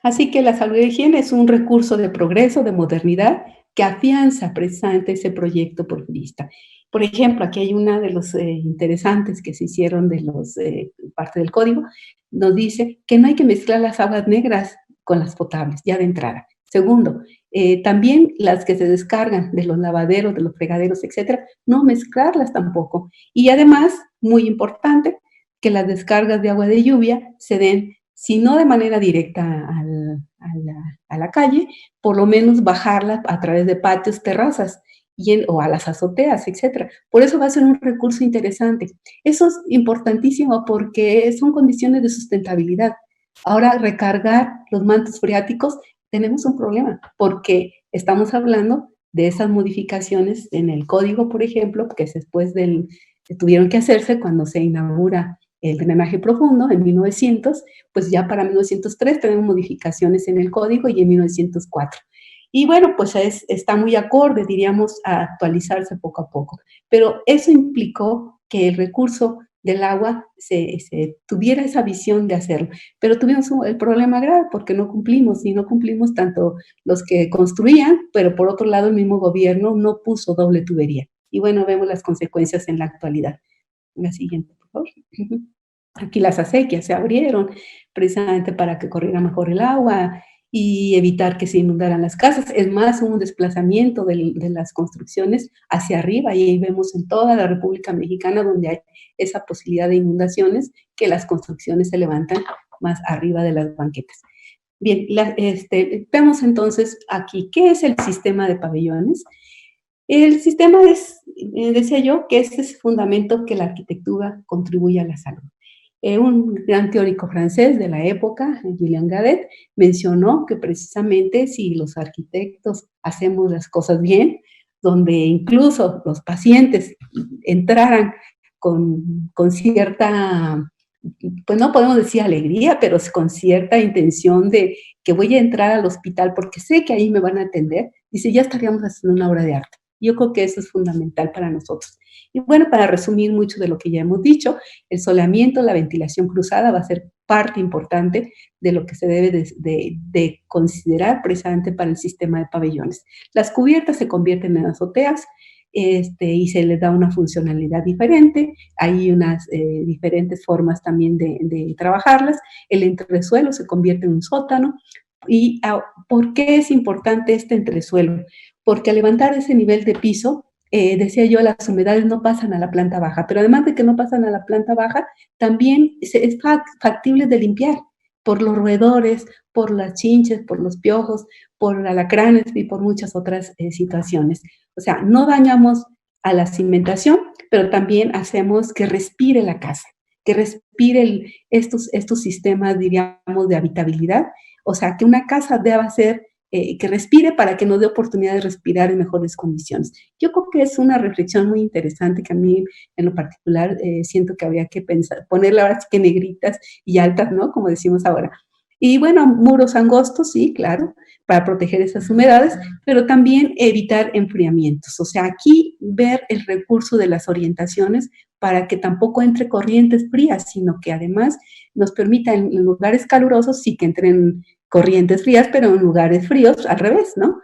Así que la salud y la higiene es un recurso de progreso, de modernidad, que afianza precisamente ese proyecto porfirista. Por ejemplo, aquí hay una de los interesantes que se hicieron de parte del código, nos dice que no hay que mezclar las aguas negras con las potables, ya de entrada. Segundo, también las que se descargan de los lavaderos, de los fregaderos, etcétera, no mezclarlas tampoco. Y además, muy importante, que las descargas de agua de lluvia se den, si no de manera directa a la calle, por lo menos bajarla a través de patios, terrazas o a las azoteas, etcétera. Por eso va a ser un recurso interesante. Eso es importantísimo porque son condiciones de sustentabilidad. Ahora, recargar los mantos freáticos, tenemos un problema porque estamos hablando de esas modificaciones en el código, por ejemplo, que después tuvieron que hacerse cuando se inaugura el drenaje profundo en 1900, pues ya para 1903 tenemos modificaciones en el código y en 1904. Y bueno, pues está muy acorde, diríamos, a actualizarse poco a poco. Pero eso implicó que el recurso del agua se tuviera esa visión de hacerlo. Pero tuvimos el problema grave porque no cumplimos, y no cumplimos tanto los que construían, pero por otro lado el mismo gobierno no puso doble tubería. Y bueno, vemos las consecuencias en la actualidad. La siguiente, por favor. Aquí las acequias se abrieron precisamente para que corriera mejor el agua y evitar que se inundaran las casas. Es más, hubo un desplazamiento de las construcciones hacia arriba, y ahí vemos en toda la República Mexicana donde hay esa posibilidad de inundaciones, que las construcciones se levantan más arriba de las banquetas. Bien, vemos entonces aquí, ¿qué es el sistema de pabellones? El sistema es, decía yo, que ese es el fundamento que la arquitectura contribuye a la salud. Un gran teórico francés de la época, Julien Gadet, mencionó que precisamente si los arquitectos hacemos las cosas bien, donde incluso los pacientes entraran con cierta, pues no podemos decir alegría, pero con cierta intención de que voy a entrar al hospital porque sé que ahí me van a atender, dice, ya estaríamos haciendo una obra de arte. Yo creo que eso es fundamental para nosotros. Y bueno, para resumir mucho de lo que ya hemos dicho, el soleamiento, la ventilación cruzada va a ser parte importante de lo que se debe de considerar precisamente para el sistema de pabellones. Las cubiertas se convierten en azoteas y se les da una funcionalidad diferente. Hay unas diferentes formas también de trabajarlas. El entresuelo se convierte en un sótano. ¿Y por qué es importante este entresuelo? Porque al levantar ese nivel de piso, decía yo, las humedades no pasan a la planta baja, pero además de que no pasan a la planta baja, también es factible de limpiar por los roedores, por las chinches, por los piojos, por alacranes y por muchas otras situaciones. O sea, no dañamos a la cimentación, pero también hacemos que respire la casa, que respire estos sistemas, diríamos, de habitabilidad. O sea, que una casa deba ser que respire para que nos dé oportunidad de respirar en mejores condiciones. Yo creo que es una reflexión muy interesante que a mí en lo particular siento que habría que pensar, ponerla ahora sí que negritas y altas, ¿no? Como decimos ahora. Y bueno, muros angostos, sí, claro, para proteger esas humedades, pero también evitar enfriamientos. O sea, aquí ver el recurso de las orientaciones para que tampoco entre corrientes frías, sino que además nos permita en lugares calurosos sí que entren corrientes frías, pero en lugares fríos al revés, ¿no?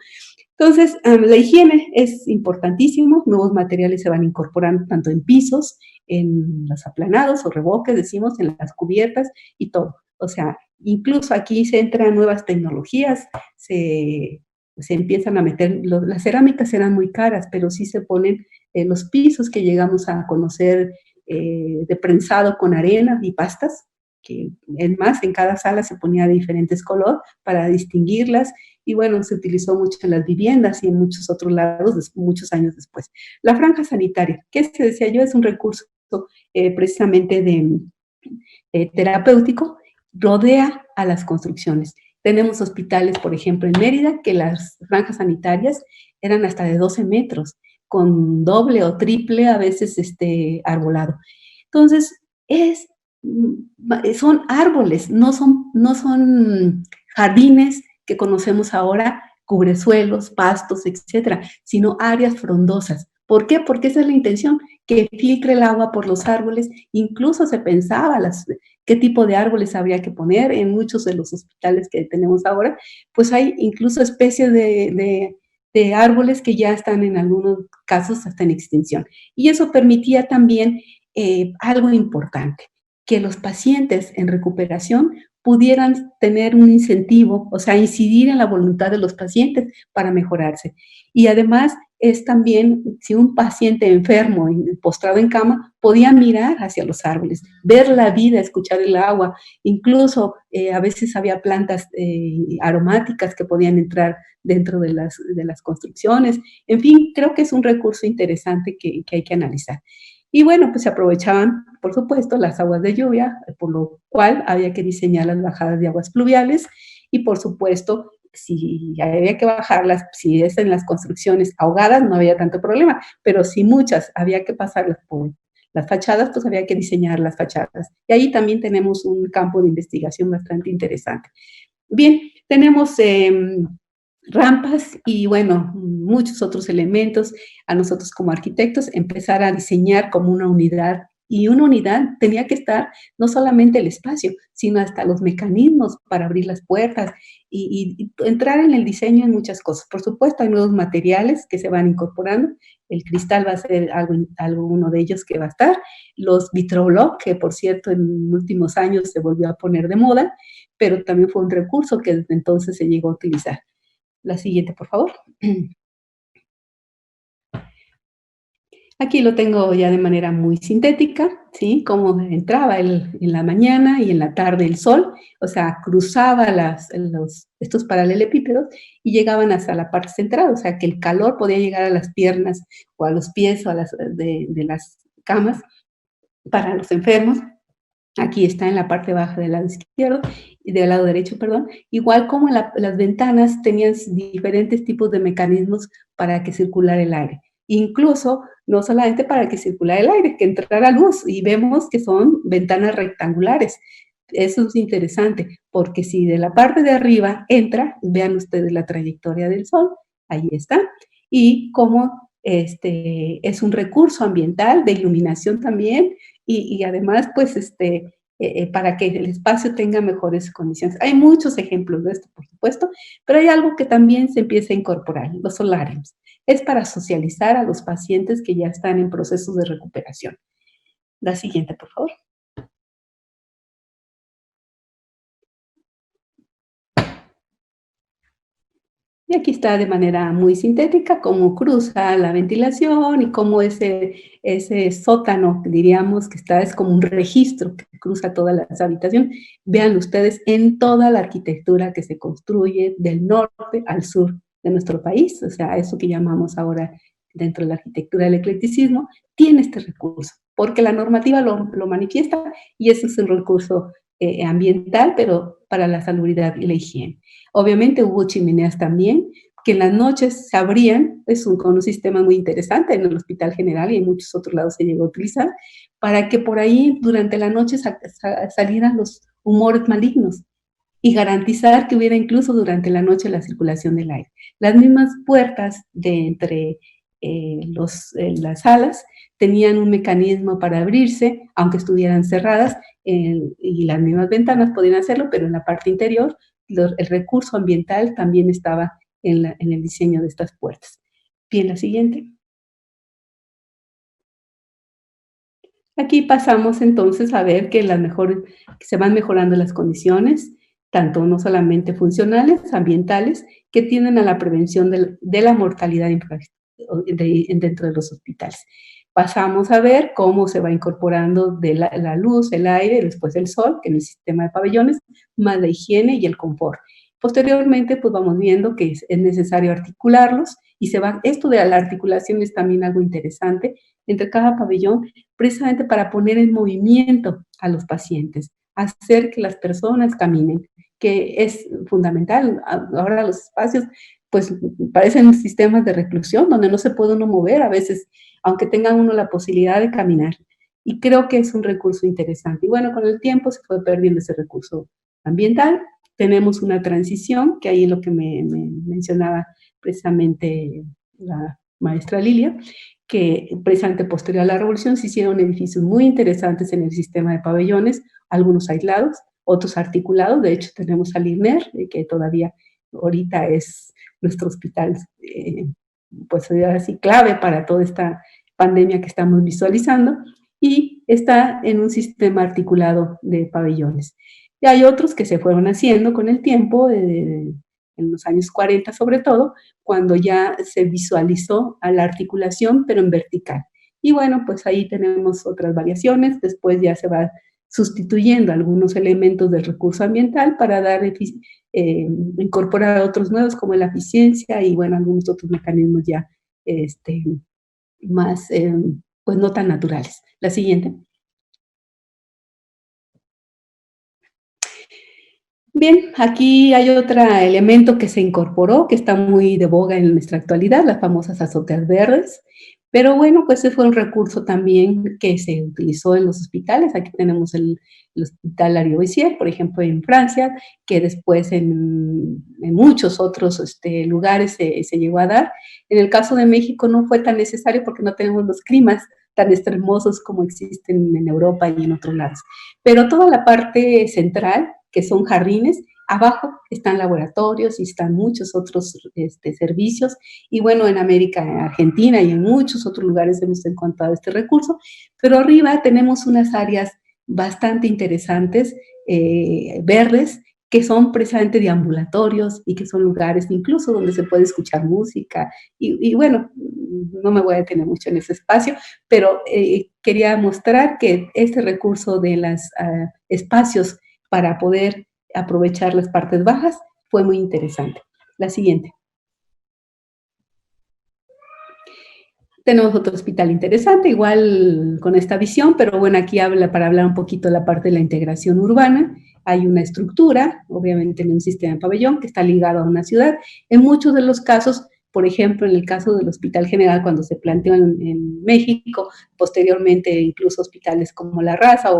Entonces, la higiene es importantísimo, nuevos materiales se van incorporando tanto en pisos, en los aplanados o revoques, decimos, en las cubiertas y todo. O sea, incluso aquí se entran nuevas tecnologías, se empiezan a meter, las cerámicas eran muy caras, pero sí se ponen los pisos que llegamos a conocer de prensado con arena y pastas, que es más, en cada sala se ponía de diferentes colores para distinguirlas, y bueno, se utilizó mucho en las viviendas y en muchos otros lados, muchos años después. La franja sanitaria, que se decía yo, es un recurso precisamente de terapéutico, rodea a las construcciones. Tenemos hospitales, por ejemplo, en Mérida, que las franjas sanitarias eran hasta de 12 metros, con doble o triple a veces arbolado. Entonces, son árboles, no son jardines que conocemos ahora, cubresuelos, pastos, etcétera, sino áreas frondosas. ¿Por qué? Porque esa es la intención, que filtre el agua por los árboles. Incluso se pensaba qué tipo de árboles habría que poner en muchos de los hospitales que tenemos ahora, pues hay incluso especies de árboles que ya están en algunos casos hasta en extinción. Y eso permitía también algo importante, que los pacientes en recuperación pudieran tener un incentivo, o sea, incidir en la voluntad de los pacientes para mejorarse. Y además es también, si un paciente enfermo, postrado en cama, podía mirar hacia los árboles, ver la vida, escuchar el agua, incluso a veces había plantas aromáticas que podían entrar dentro de las construcciones. En fin, creo que es un recurso interesante que hay que analizar. Y bueno, pues se aprovechaban, por supuesto, las aguas de lluvia, por lo cual había que diseñar las bajadas de aguas pluviales y, por supuesto, si había que bajarlas, si es en las construcciones ahogadas, no había tanto problema, pero si muchas había que pasarlas por las fachadas, pues había que diseñar las fachadas. Y ahí también tenemos un campo de investigación bastante interesante. Bien, tenemos rampas y bueno, muchos otros elementos a nosotros como arquitectos, empezar a diseñar como una unidad, y una unidad tenía que estar no solamente el espacio, sino hasta los mecanismos para abrir las puertas y entrar en el diseño en muchas cosas. Por supuesto, hay nuevos materiales que se van incorporando, el cristal va a ser uno de ellos que va a estar, los vitroblock, que por cierto en últimos años se volvió a poner de moda, pero también fue un recurso que desde entonces se llegó a utilizar. La siguiente, por favor. Aquí lo tengo ya de manera muy sintética, ¿sí? Cómo entraba en la mañana y en la tarde el sol, o sea, cruzaba estos paralelepípedos y llegaban hasta la parte central, o sea, que el calor podía llegar a las piernas o a los pies o a de las camas para los enfermos. Aquí está en la parte baja del lado izquierdo y del lado derecho, perdón. Igual como las ventanas tenían diferentes tipos de mecanismos para que circulara el aire. Incluso, no solamente para que circulara el aire, que entrara luz. Y vemos que son ventanas rectangulares. Eso es interesante, porque si de la parte de arriba entra, vean ustedes la trayectoria del sol, ahí está. Y cómo es un recurso ambiental de iluminación también, y además, pues, para que el espacio tenga mejores condiciones. Hay muchos ejemplos de esto, por supuesto, pero hay algo que también se empieza a incorporar, los solariums. Es para socializar a los pacientes que ya están en procesos de recuperación. La siguiente, por favor. Y aquí está de manera muy sintética cómo cruza la ventilación y cómo ese sótano, diríamos que está, es como un registro que cruza todas las habitaciones. Vean ustedes en toda la arquitectura que se construye del norte al sur de nuestro país, o sea, eso que llamamos ahora dentro de la arquitectura del eclecticismo, tiene este recurso, porque la normativa lo manifiesta y eso es un recurso ambiental, pero para la salubridad y la higiene. Obviamente hubo chimeneas también, que en las noches se abrían, con un sistema muy interesante en el Hospital General y en muchos otros lados se llegó a utilizar, para que por ahí durante la noche salieran los humores malignos y garantizar que hubiera incluso durante la noche la circulación del aire. Las mismas puertas de entre las salas tenían un mecanismo para abrirse, aunque estuvieran cerradas, y las mismas ventanas podían hacerlo, pero en la parte interior el recurso ambiental también estaba en el diseño de estas puertas. Bien, la siguiente. Aquí pasamos entonces a ver que se van mejorando las condiciones, tanto no solamente funcionales, ambientales, que tienden a la prevención de la mortalidad dentro de los hospitales. Pasamos a ver cómo se va incorporando de la luz, el aire, después el sol, que en el sistema de pabellones, más la higiene y el confort. Posteriormente, pues vamos viendo que es necesario articularlos y esto de la articulación es también algo interesante entre cada pabellón, precisamente para poner en movimiento a los pacientes, hacer que las personas caminen, que es fundamental. Ahora los espacios pues parecen sistemas de reclusión donde no se puede uno mover a veces, aunque tenga uno la posibilidad de caminar. Y creo que es un recurso interesante. Y bueno, con el tiempo se fue perdiendo ese recurso ambiental. Tenemos una transición, que ahí es lo que me mencionaba precisamente la maestra Lilia, que precisamente posterior a la revolución se hicieron edificios muy interesantes en el sistema de pabellones, algunos aislados, otros articulados. De hecho, tenemos al INER, que todavía ahorita es nuestro hospital, pues así clave para toda esta pandemia que estamos visualizando, y está en un sistema articulado de pabellones. Y hay otros que se fueron haciendo con el tiempo, en los años 40 sobre todo, cuando ya se visualizó a la articulación, pero en vertical. Y bueno, pues ahí tenemos otras variaciones, después ya se va sustituyendo algunos elementos del recurso ambiental para incorporar otros nuevos como la eficiencia y bueno, algunos otros mecanismos ya más, pues no tan naturales. La siguiente. Bien, aquí hay otro elemento que se incorporó, que está muy de boga en nuestra actualidad, las famosas azoteas verdes. Pero bueno, pues ese fue un recurso también que se utilizó en los hospitales. Aquí tenemos el Hospital Lariboisière, por ejemplo, en Francia, que después en muchos otros lugares se llegó a dar. En el caso de México no fue tan necesario porque no tenemos los climas tan extremosos como existen en Europa y en otros lados. Pero toda la parte central, que son jardines, abajo están laboratorios y están muchos otros servicios. Y bueno, en América, en Argentina y en muchos otros lugares hemos encontrado este recurso. Pero arriba tenemos unas áreas bastante interesantes, verdes, que son precisamente de ambulatorios y que son lugares incluso donde se puede escuchar música. Y bueno, no me voy a detener mucho en ese espacio, pero quería mostrar que este recurso de los espacios para poder aprovechar las partes bajas fue muy interesante. La siguiente. Tenemos otro hospital interesante, igual con esta visión, pero bueno, aquí habla para hablar un poquito de la parte de la integración urbana. Hay una estructura, obviamente en un sistema de pabellón, que está ligado a una ciudad. En muchos de los casos, por ejemplo, en el caso del Hospital General, cuando se planteó en México, posteriormente incluso hospitales como La Raza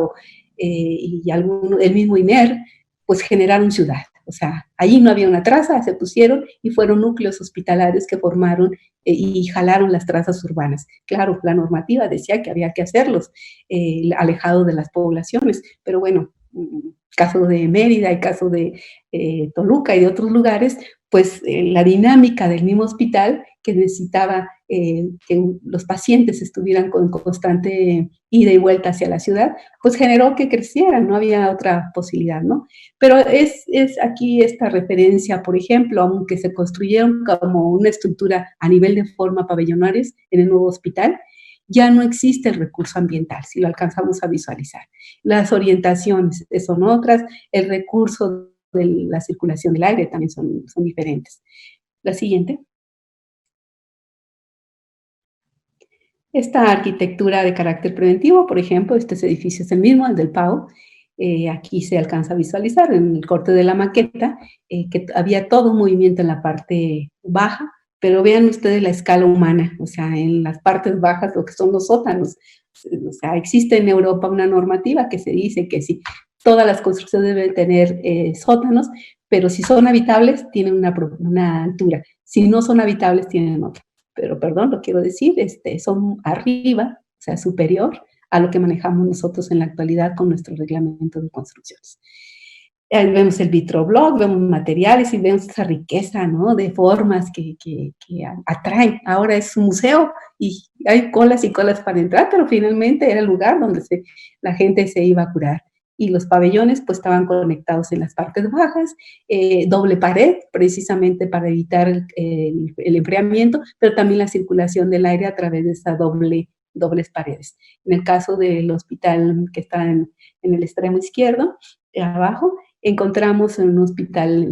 y el mismo INER, pues generaron ciudad. O sea, allí no había una traza, se pusieron y fueron núcleos hospitalarios que formaron y jalaron las trazas urbanas. Claro, la normativa decía que había que hacerlos alejado de las poblaciones, pero bueno, caso de Mérida, el caso de Toluca y de otros lugares, pues la dinámica del mismo hospital que necesitaba que los pacientes estuvieran con constante ida y vuelta hacia la ciudad, pues generó que crecieran, no había otra posibilidad, ¿no? Pero es aquí esta referencia, por ejemplo, aunque se construyeron como una estructura a nivel de forma pabellonares en el nuevo hospital, ya no existe el recurso ambiental, si lo alcanzamos a visualizar. Las orientaciones son otras, el recurso de la circulación del aire también son diferentes. La siguiente. Esta arquitectura de carácter preventivo, por ejemplo, este edificio es el mismo, el del PAO. Aquí se alcanza a visualizar en el corte de la maqueta que había todo un movimiento en la parte baja, pero vean ustedes la escala humana, o sea, en las partes bajas, lo que son los sótanos. O sea, existe en Europa una normativa que se dice que sí, todas las construcciones deben tener sótanos, pero si son habitables, tienen una altura. Si no son habitables, tienen otra. Pero perdón, lo quiero decir, son arriba, o sea, superior a lo que manejamos nosotros en la actualidad con nuestro reglamento de construcciones. Ahí vemos el vitroblock, vemos materiales y vemos esa riqueza, ¿no? De formas que atraen. Ahora es un museo y hay colas y colas para entrar, pero finalmente era el lugar donde la gente se iba a curar. Y los pabellones pues estaban conectados en las partes bajas, doble pared, precisamente para evitar el enfriamiento, pero también la circulación del aire a través de esas dobles paredes. En el caso del hospital que está en el extremo izquierdo, abajo, encontramos en un hospital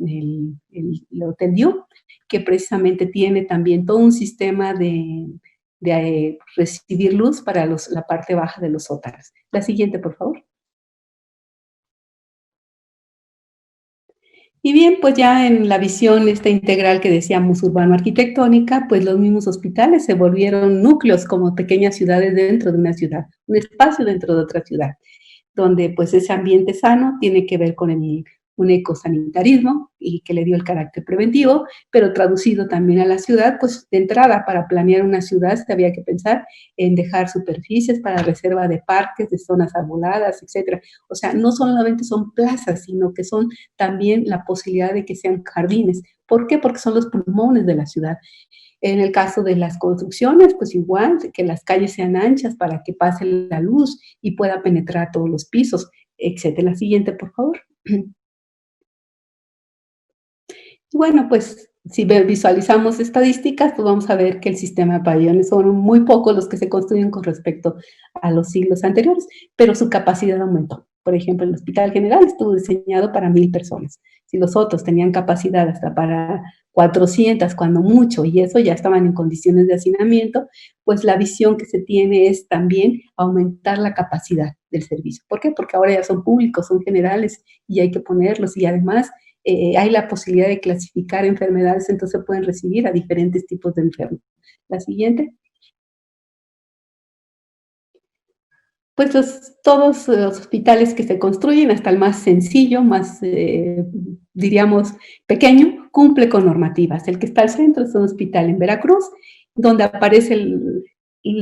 el Hotel Diu, que precisamente tiene también todo un sistema de recibir luz para la parte baja de los sótanos. La siguiente, por favor. Y bien, pues ya en la visión esta integral que decíamos urbano-arquitectónica, pues los mismos hospitales se volvieron núcleos como pequeñas ciudades dentro de una ciudad, un espacio dentro de otra ciudad, donde pues ese ambiente sano tiene que ver con un ecosanitarismo y que le dio el carácter preventivo, pero traducido también a la ciudad, pues de entrada para planear una ciudad se había que pensar en dejar superficies para reserva de parques, de zonas arboladas, etcétera. O sea, no solamente son plazas, sino que son también la posibilidad de que sean jardines. ¿Por qué? Porque son los pulmones de la ciudad. En el caso de las construcciones, pues igual, que las calles sean anchas para que pase la luz y pueda penetrar todos los pisos, etcétera. La siguiente, por favor. Bueno, pues si visualizamos estadísticas, pues vamos a ver que el sistema de pabellones son muy pocos los que se construyen con respecto a los siglos anteriores, pero su capacidad aumentó. Por ejemplo, el Hospital General estuvo diseñado para 1,000 personas. Si los otros tenían capacidad hasta para 400, cuando mucho, y eso ya estaban en condiciones de hacinamiento, pues la visión que se tiene es también aumentar la capacidad del servicio. ¿Por qué? Porque ahora ya son públicos, son generales y hay que ponerlos y además hay la posibilidad de clasificar enfermedades, entonces pueden recibir a diferentes tipos de enfermos. La siguiente. Pues todos los hospitales que se construyen, hasta el más sencillo, más, diríamos, pequeño, cumple con normativas. El que está al centro es un hospital en Veracruz, donde aparece el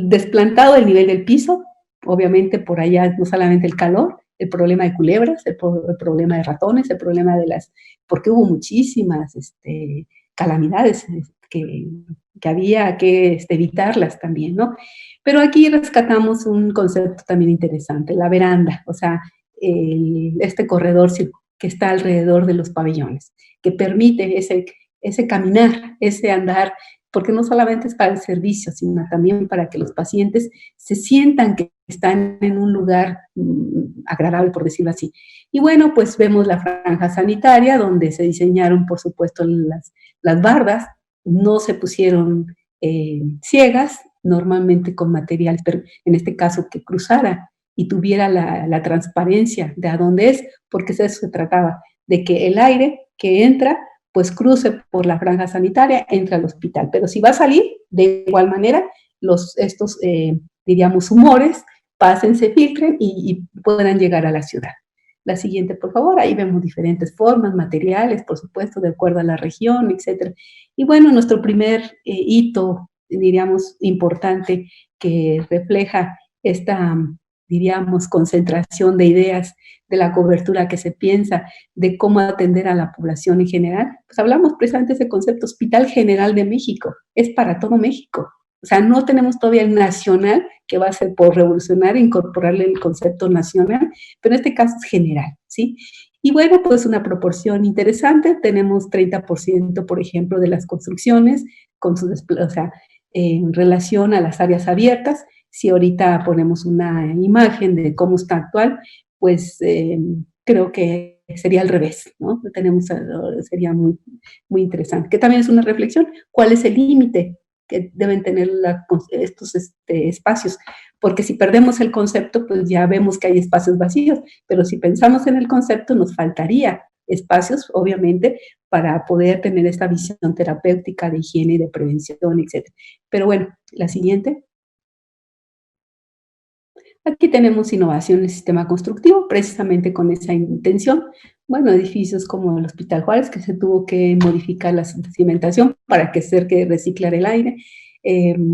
desplantado del nivel del piso, obviamente por allá no solamente el calor, el problema de culebras, el problema de ratones, el problema porque hubo muchísimas calamidades que había que evitarlas también, ¿no? Pero aquí rescatamos un concepto también interesante, la veranda, o sea, este corredor que está alrededor de los pabellones, que permite ese caminar, ese andar, porque no solamente es para el servicio, sino también para que los pacientes se sientan que están en un lugar agradable, por decirlo así. Y bueno, pues vemos la franja sanitaria, donde se diseñaron, por supuesto, las bardas, no se pusieron ciegas, normalmente con material, pero en este caso que cruzara y tuviera la transparencia de a dónde es, porque de eso se trataba, de que el aire que entra pues cruce por la franja sanitaria, entra al hospital. Pero si va a salir, de igual manera, estos, diríamos, humores, pasen, se filtren y puedan llegar a la ciudad. La siguiente, por favor. Ahí vemos diferentes formas, materiales, por supuesto, de acuerdo a la región, etc. Y bueno, nuestro primer hito, diríamos, importante, que refleja esta, diríamos, concentración de ideas, de la cobertura que se piensa, de cómo atender a la población en general, pues hablamos precisamente de ese concepto Hospital General de México, es para todo México. O sea, no tenemos todavía el nacional, que va a ser por revolucionar e incorporarle el concepto nacional, pero en este caso es general, ¿sí? Y bueno, pues una proporción interesante, tenemos 30%, por ejemplo, de las construcciones, con su, o sea, en relación a las áreas abiertas. Si ahorita ponemos una imagen de cómo está actual, pues creo que sería al revés, ¿no? Sería muy, interesante. Que también es una reflexión, ¿cuál es el límite que deben tener estos espacios? Porque si perdemos el concepto, pues ya vemos que hay espacios vacíos, pero si pensamos en el concepto, nos faltaría espacios, obviamente, para poder tener esta visión terapéutica de higiene y de prevención, etc. Pero bueno, la siguiente. Aquí tenemos innovación en el sistema constructivo, precisamente con esa intención. Bueno, edificios como el Hospital Juárez, que se tuvo que modificar la cimentación para que se reciclar el aire.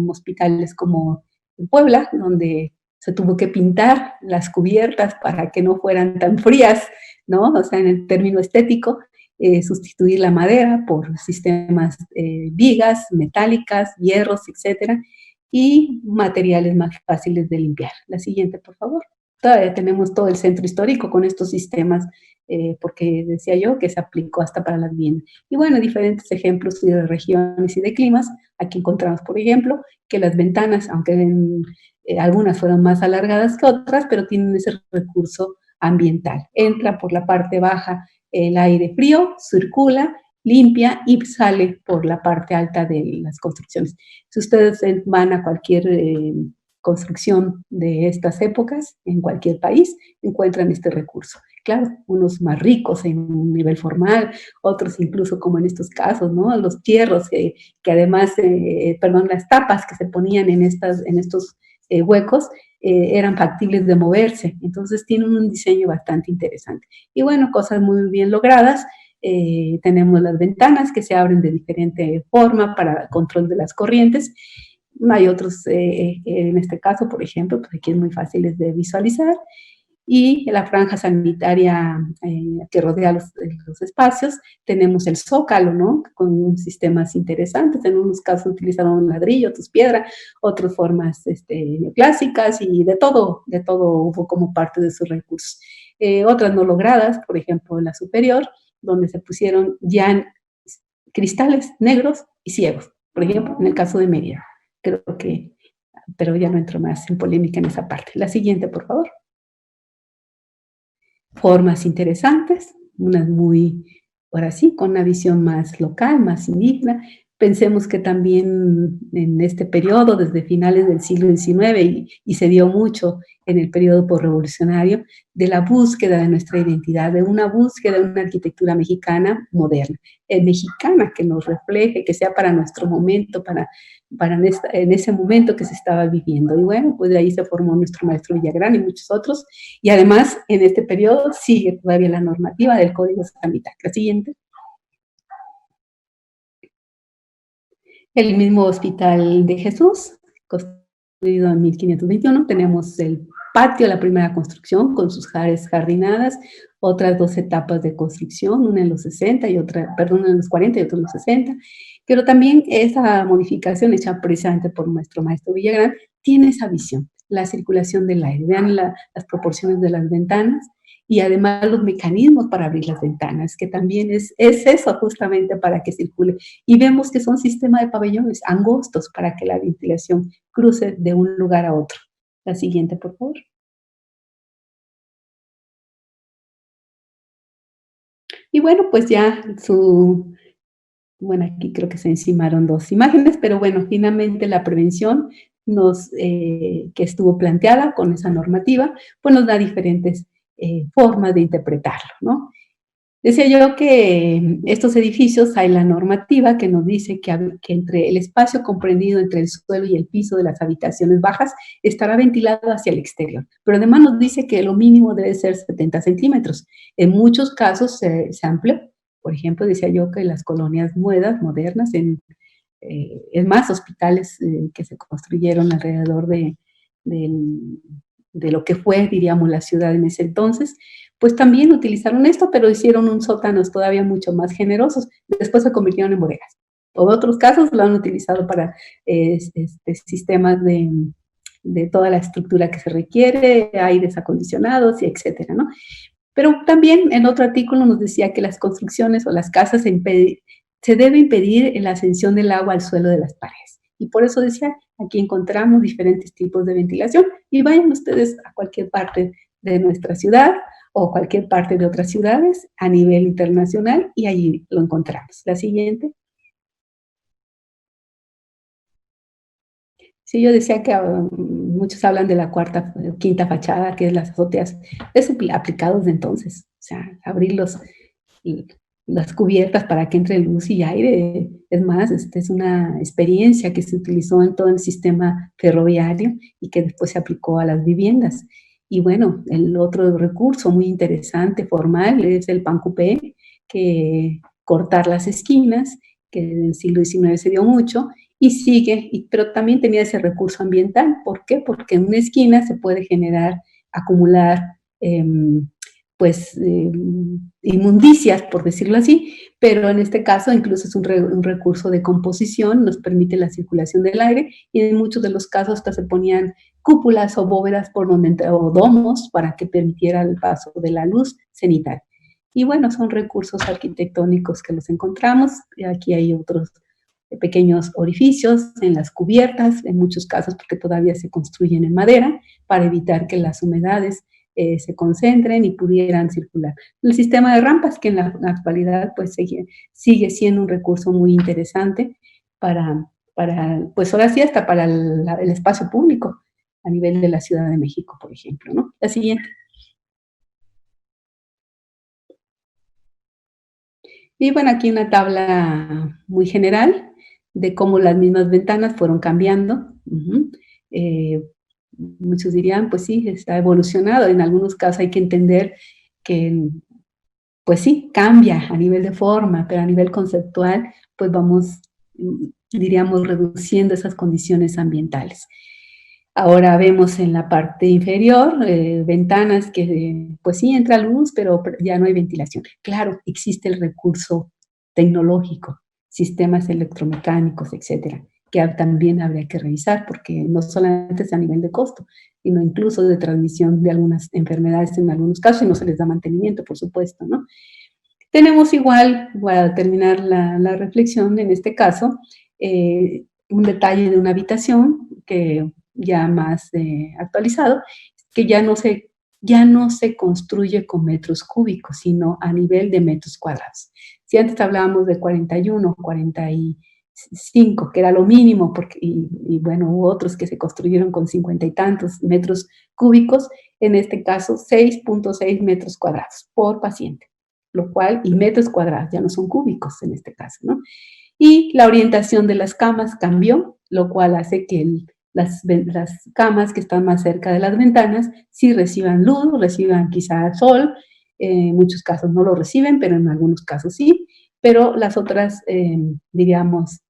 Hospitales como en Puebla, donde se tuvo que pintar las cubiertas para que no fueran tan frías, ¿no? O sea, en el término estético, sustituir la madera por sistemas vigas, metálicas, hierros, etcétera, y materiales más fáciles de limpiar. La siguiente, por favor. Todavía tenemos todo el centro histórico con estos sistemas, porque decía yo que se aplicó hasta para la vivienda. Y bueno, diferentes ejemplos de regiones y de climas. Aquí encontramos, por ejemplo, que las ventanas, aunque algunas fueron más alargadas que otras, pero tienen ese recurso ambiental. Entra por la parte baja el aire frío, circula, limpia y sale por la parte alta de las construcciones. Si ustedes van a cualquier construcción de estas épocas, en cualquier país, encuentran este recurso. Claro, unos más ricos en un nivel formal, otros incluso como en estos casos, ¿no? Los hierros que además, las tapas que se ponían en estos huecos, eran factibles de moverse. Entonces tienen un diseño bastante interesante. Y bueno, cosas muy bien logradas. Tenemos las ventanas que se abren de diferente forma para control de las corrientes. Hay otros, en este caso, por ejemplo, pues aquí es muy fáciles de visualizar. Y la franja sanitaria que rodea los espacios, tenemos el zócalo, ¿no? Con sistemas interesantes. En unos casos utilizaron ladrillo, otros piedra, otras formas neoclásicas y de todo hubo como parte de sus recursos. Otras no logradas, por ejemplo, la superior, donde se pusieron ya cristales negros y ciegos, por ejemplo, en el caso de Mérida. Creo que, pero ya no entro más en polémica en esa parte. La siguiente, por favor. Formas interesantes, unas muy, ahora sí, con una visión más local, más indígena. Pensemos que también en este periodo, desde finales del siglo XIX, y se dio mucho en el periodo posrevolucionario, de la búsqueda de nuestra identidad, de una búsqueda de una arquitectura mexicana moderna, mexicana que nos refleje, que sea para nuestro momento, para en ese momento que se estaba viviendo. Y bueno, pues de ahí se formó nuestro maestro Villagrán y muchos otros. Y además, en este periodo sigue todavía la normativa del Código Sanitario. La siguiente. El mismo Hospital de Jesús, construido en 1521, tenemos el patio, la primera construcción, con sus áreas jardinadas, otras dos etapas de construcción, una en los 60 y otra, perdón, en los 40 y otra en los 60, pero también esa modificación hecha precisamente por nuestro maestro Villagrán tiene esa visión, la circulación del aire. Vean las proporciones de las ventanas y además los mecanismos para abrir las ventanas, que también es eso justamente para que circule. Y vemos que son sistemas de pabellones angostos para que la ventilación cruce de un lugar a otro. La siguiente, por favor. Y bueno, pues ya bueno, aquí creo que se encimaron dos imágenes, pero bueno, finalmente la prevención que estuvo planteada con esa normativa, pues nos da diferentes formas de interpretarlo, ¿no? Decía yo que estos edificios hay la normativa que nos dice que entre el espacio comprendido entre el suelo y el piso de las habitaciones bajas estará ventilado hacia el exterior, pero además nos dice que lo mínimo debe ser 70 centímetros. En muchos casos se amplió. Por ejemplo, decía yo que las colonias modernas, es más, hospitales que se construyeron alrededor de lo que fue, diríamos, la ciudad en ese entonces, pues también utilizaron esto, pero hicieron un sótanos todavía mucho más generosos. Después se convirtieron en bodegas. O en otros casos lo han utilizado para sistemas de toda la estructura que se requiere, aires acondicionados y etcétera, ¿no? Pero también en otro artículo nos decía que las construcciones o las casas se debe impedir la ascensión del agua al suelo de las paredes. Y por eso decía, aquí encontramos diferentes tipos de ventilación y vayan ustedes a cualquier parte de nuestra ciudad o cualquier parte de otras ciudades a nivel internacional y allí lo encontramos. La siguiente. Sí, yo decía que muchos hablan de la quinta fachada, que es las azoteas, es aplicados de entonces, o sea, abrir las cubiertas para que entre luz y aire. Es más, es una experiencia que se utilizó en todo el sistema ferroviario y que después se aplicó a las viviendas. Y bueno, el otro recurso muy interesante, formal, es el pancupé, que cortar las esquinas, que en el siglo XIX se dio mucho, y sigue, pero también tenía ese recurso ambiental. ¿Por qué? Porque en una esquina se puede acumular inmundicias, por decirlo así, pero en este caso incluso es un recurso de composición, nos permite la circulación del aire y en muchos de los casos hasta se ponían cúpulas o bóvedas o domos para que permitiera el paso de la luz cenital. Y bueno, son recursos arquitectónicos que los encontramos, y aquí hay otros pequeños orificios en las cubiertas, en muchos casos porque todavía se construyen en madera, para evitar que las humedades se concentren y pudieran circular. El sistema de rampas, que en la actualidad pues sigue siendo un recurso muy interesante pues ahora sí, hasta para el espacio público a nivel de la Ciudad de México, por ejemplo, ¿no? La siguiente. Y bueno, aquí una tabla muy general de cómo las mismas ventanas fueron cambiando. Muchos dirían, pues sí, está evolucionado. En algunos casos hay que entender que, pues sí, cambia a nivel de forma, pero a nivel conceptual, pues vamos, diríamos, reduciendo esas condiciones ambientales. Ahora vemos en la parte inferior ventanas que, pues sí, entra luz, pero ya no hay ventilación. Claro, existe el recurso tecnológico, sistemas electromecánicos, etcétera, que también habría que revisar, porque no solamente es a nivel de costo, sino incluso de transmisión de algunas enfermedades en algunos casos, y no se les da mantenimiento, por supuesto, ¿no? Tenemos igual, voy a terminar la reflexión en este caso, un detalle de una habitación que ya más actualizado, que ya no se construye con metros cúbicos, sino a nivel de metros cuadrados. Si antes hablábamos de 41, 45, que era lo mínimo, y bueno, hubo otros que se construyeron con 50 y tantos metros cúbicos, en este caso 6.6 metros cuadrados por paciente, lo cual, y metros cuadrados, ya no son cúbicos en este caso, ¿no? Y la orientación de las camas cambió, lo cual hace que las camas que están más cerca de las ventanas sí reciban luz, reciban quizá sol, en muchos casos no lo reciben, pero en algunos casos sí, pero las otras, diríamos,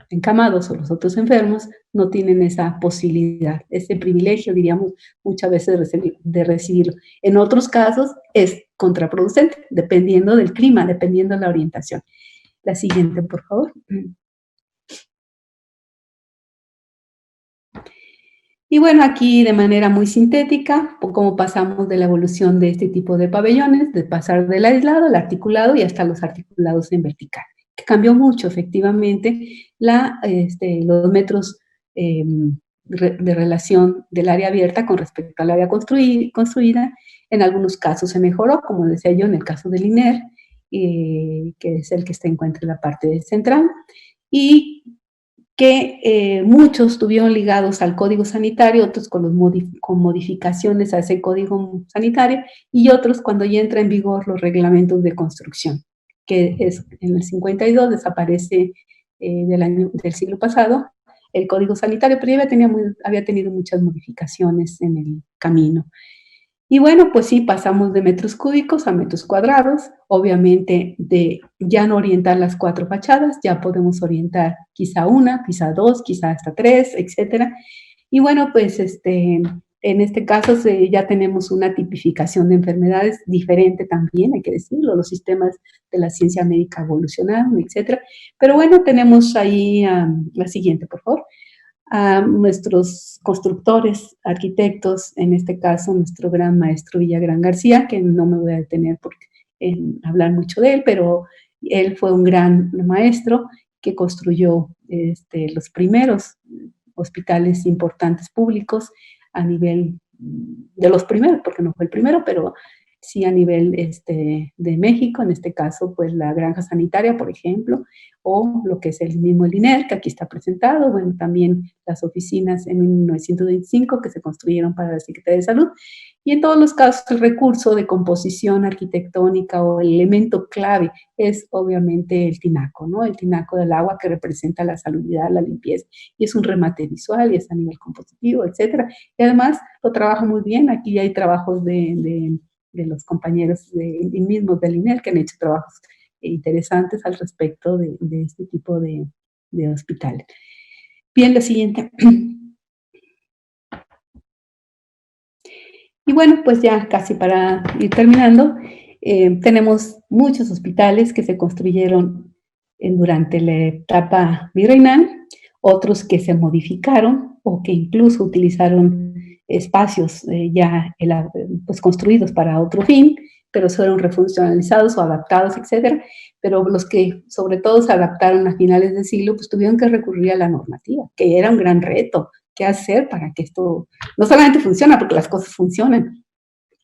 encamados o los otros enfermos no tienen esa posibilidad, ese privilegio, diríamos, muchas veces de recibirlo. En otros casos es contraproducente, dependiendo del clima, dependiendo de la orientación. La siguiente, por favor. Y bueno, aquí de manera muy sintética, cómo pasamos de la evolución de este tipo de pabellones, de pasar del aislado al articulado y hasta los articulados en vertical. Que cambió mucho, efectivamente, los metros de relación del área abierta con respecto al área construida. En algunos casos se mejoró, como decía yo, en el caso del INER, que es el que se encuentra en la parte central, y que muchos estuvieron ligados al código sanitario, otros con modificaciones a ese código sanitario, y otros cuando ya entra en vigor los reglamentos de construcción, que es en el 52 desaparece del siglo pasado el código sanitario, pero ya había tenido muchas modificaciones en el camino. Y bueno, pues sí, pasamos de metros cúbicos a metros cuadrados, obviamente de ya no orientar las 4 fachadas, ya podemos orientar quizá una, quizá dos, quizá hasta 3, etcétera. Y bueno, pues en este caso ya tenemos una tipificación de enfermedades diferente también, hay que decirlo, los sistemas de la ciencia médica evolucionaron, etcétera. Pero bueno, tenemos ahí la siguiente, por favor. A nuestros constructores, arquitectos, en este caso nuestro gran maestro Villagrán García, que no me voy a detener en hablar mucho de él, pero él fue un gran maestro que construyó los primeros hospitales importantes públicos a nivel de los primeros, porque no fue el primero, pero sí a nivel de México, en este caso, pues la Granja Sanitaria, por ejemplo, o lo que es el mismo el INER, que aquí está presentado, bueno, también las oficinas en 1925 que se construyeron para la Secretaría de Salud, y en todos los casos el recurso de composición arquitectónica o el elemento clave es obviamente el tinaco, ¿no? El tinaco del agua que representa la salubridad, la limpieza, y es un remate visual y es a nivel compositivo, etcétera. Y además lo trabaja muy bien, aquí hay trabajos de los compañeros mismos del INER que han hecho trabajos interesantes al respecto de este tipo de hospitales. Bien, lo siguiente. Y bueno, pues ya casi para ir terminando, tenemos muchos hospitales que se construyeron durante la etapa virreinal, otros que se modificaron o que incluso utilizaron espacios pues construidos para otro fin, pero fueron refuncionalizados o adaptados, etcétera. Pero los que sobre todo se adaptaron a finales de siglo, pues tuvieron que recurrir a la normativa, que era un gran reto. ¿Qué hacer para que esto no solamente funcione, porque las cosas funcionan,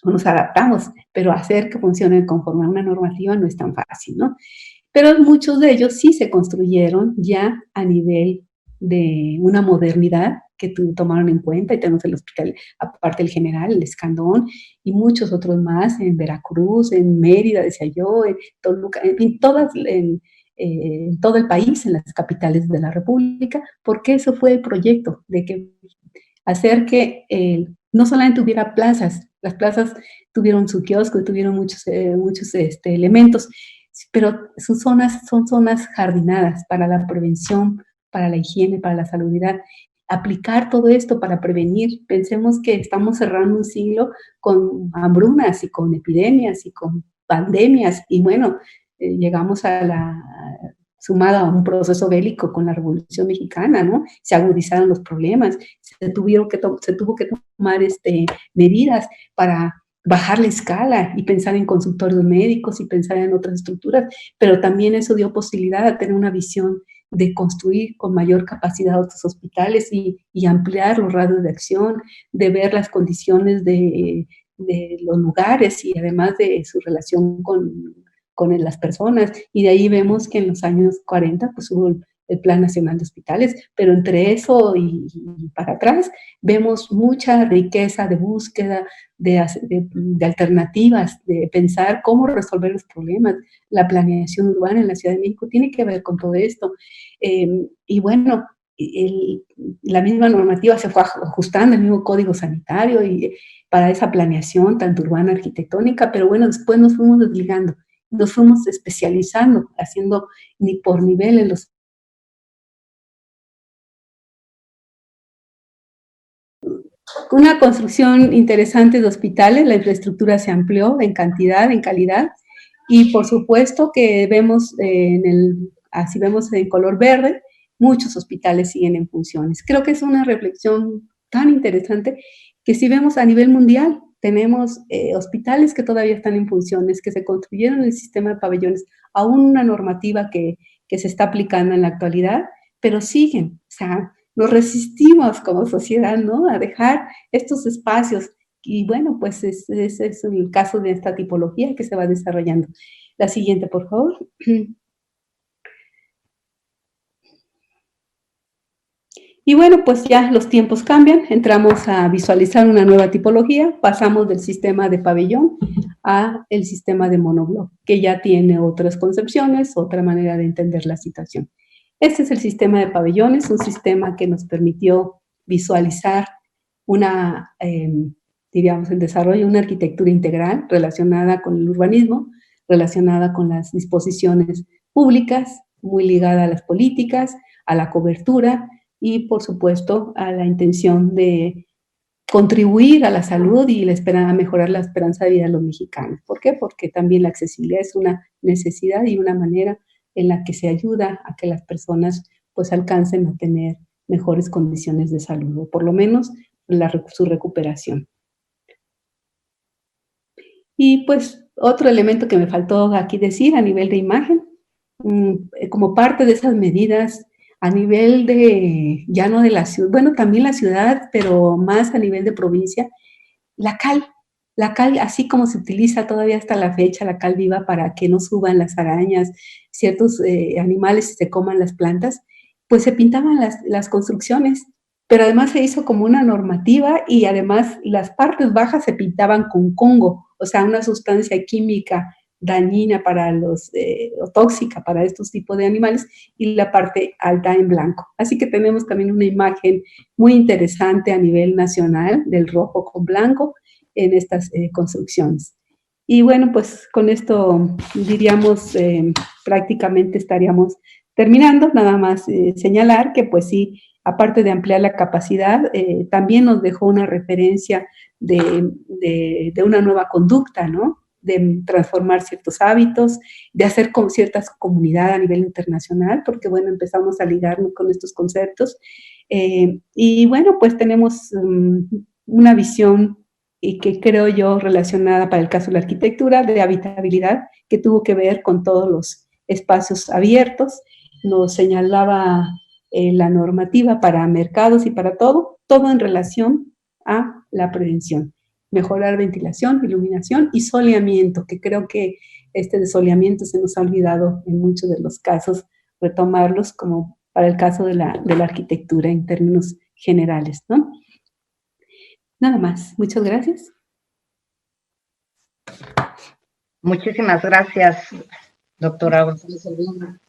o nos adaptamos, pero hacer que funcionen conforme a una normativa no es tan fácil, ¿no? Pero muchos de ellos sí se construyeron ya a nivel de una modernidad que tomaron en cuenta, y tenemos el hospital, aparte el General, el Escandón, y muchos otros más, en Veracruz, en Mérida, decía yo, en Toluca, en todo el país, en las capitales de la República, porque eso fue el proyecto de que hacer que no solamente hubiera plazas, las plazas tuvieron su kiosco, tuvieron muchos elementos, pero son zonas jardinadas para la prevención, para la higiene, para la salubridad. Aplicar todo esto para prevenir. Pensemos que estamos cerrando un siglo con hambrunas y con epidemias y con pandemias, y bueno, llegamos sumado a un proceso bélico con la Revolución Mexicana, ¿no? Se agudizaron los problemas, se tuvo que tomar medidas para bajar la escala y pensar en consultorios médicos y pensar en otras estructuras, pero también eso dio posibilidad a tener una visión de construir con mayor capacidad otros hospitales y ampliar los radios de acción, de ver las condiciones de los lugares y además de su relación con las personas, y de ahí vemos que en los años 40 pues hubo el Plan Nacional de Hospitales, pero entre eso y para atrás vemos mucha riqueza de búsqueda, de alternativas, de pensar cómo resolver los problemas. La planeación urbana en la Ciudad de México tiene que ver con todo esto. Y bueno, la misma normativa se fue ajustando, el mismo código sanitario y para esa planeación tanto urbana, arquitectónica, pero bueno, después nos fuimos desligando, nos fuimos especializando, haciendo por niveles los. Una construcción interesante de hospitales, la infraestructura se amplió en cantidad, en calidad, y por supuesto que vemos así vemos en color verde, muchos hospitales siguen en funciones. Creo que es una reflexión tan interesante que si vemos a nivel mundial, tenemos hospitales que todavía están en funciones, que se construyeron en el sistema de pabellones, aún una normativa que se está aplicando en la actualidad, pero siguen, o sea, nos resistimos como sociedad, ¿no?, a dejar estos espacios. Y bueno, pues ese es el caso de esta tipología que se va desarrollando. La siguiente, por favor. Y bueno, pues ya los tiempos cambian, entramos a visualizar una nueva tipología, pasamos del sistema de pabellón a el sistema de monobloc, que ya tiene otras concepciones, otra manera de entender la situación. Este es el sistema de pabellones, un sistema que nos permitió visualizar una, diríamos, el desarrollo de una arquitectura integral relacionada con el urbanismo, relacionada con las disposiciones públicas, muy ligada a las políticas, a la cobertura, y, por supuesto, a la intención de contribuir a la salud y a mejorar la esperanza de vida de los mexicanos. ¿Por qué? Porque también la accesibilidad es una necesidad y una manera en la que se ayuda a que las personas pues alcancen a tener mejores condiciones de salud, o por lo menos su recuperación. Y pues otro elemento que me faltó aquí decir a nivel de imagen, como parte de esas medidas a nivel de, ya no de la ciudad, bueno, también la ciudad, pero más a nivel de provincia, la cal, así como se utiliza todavía hasta la fecha, la cal viva para que no suban las arañas, ciertos animales y se coman las plantas, pues se pintaban las construcciones, pero además se hizo como una normativa y además las partes bajas se pintaban con congo, o sea, una sustancia química dañina para o tóxica para estos tipos de animales, y la parte alta en blanco. Así que tenemos también una imagen muy interesante a nivel nacional del rojo con blanco en estas construcciones. Y bueno, pues con esto diríamos prácticamente estaríamos terminando. Nada más señalar que pues sí, aparte de ampliar la capacidad, también nos dejó una referencia de una nueva conducta, ¿no?, de transformar ciertos hábitos, de hacer con ciertas comunidades a nivel internacional, porque bueno, empezamos a ligarnos con estos conceptos. Y bueno, pues tenemos una visión y que creo yo relacionada para el caso de la arquitectura, de habitabilidad, que tuvo que ver con todos los espacios abiertos. Nos señalaba la normativa para mercados y para todo en relación a la prevención. Mejorar ventilación, iluminación y soleamiento, que creo que este de soleamiento se nos ha olvidado en muchos de los casos, retomarlos como para el caso de la arquitectura en términos generales, ¿no? Nada más. Muchas gracias. Muchísimas gracias, doctora González Urbina.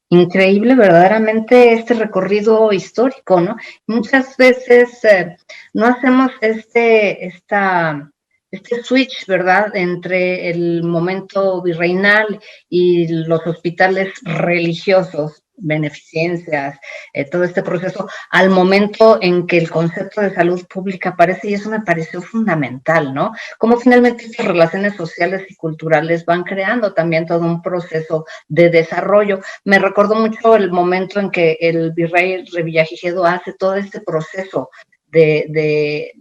Increíble verdaderamente este recorrido histórico, ¿no? Muchas veces no hacemos este switch, ¿verdad?, entre el momento virreinal y los hospitales religiosos, beneficencias, todo este proceso, al momento en que el concepto de salud pública aparece, y eso me pareció fundamental, ¿no? Cómo finalmente estas relaciones sociales y culturales van creando también todo un proceso de desarrollo. Me recordó mucho el momento en que el virrey Revillagigedo hace todo este proceso de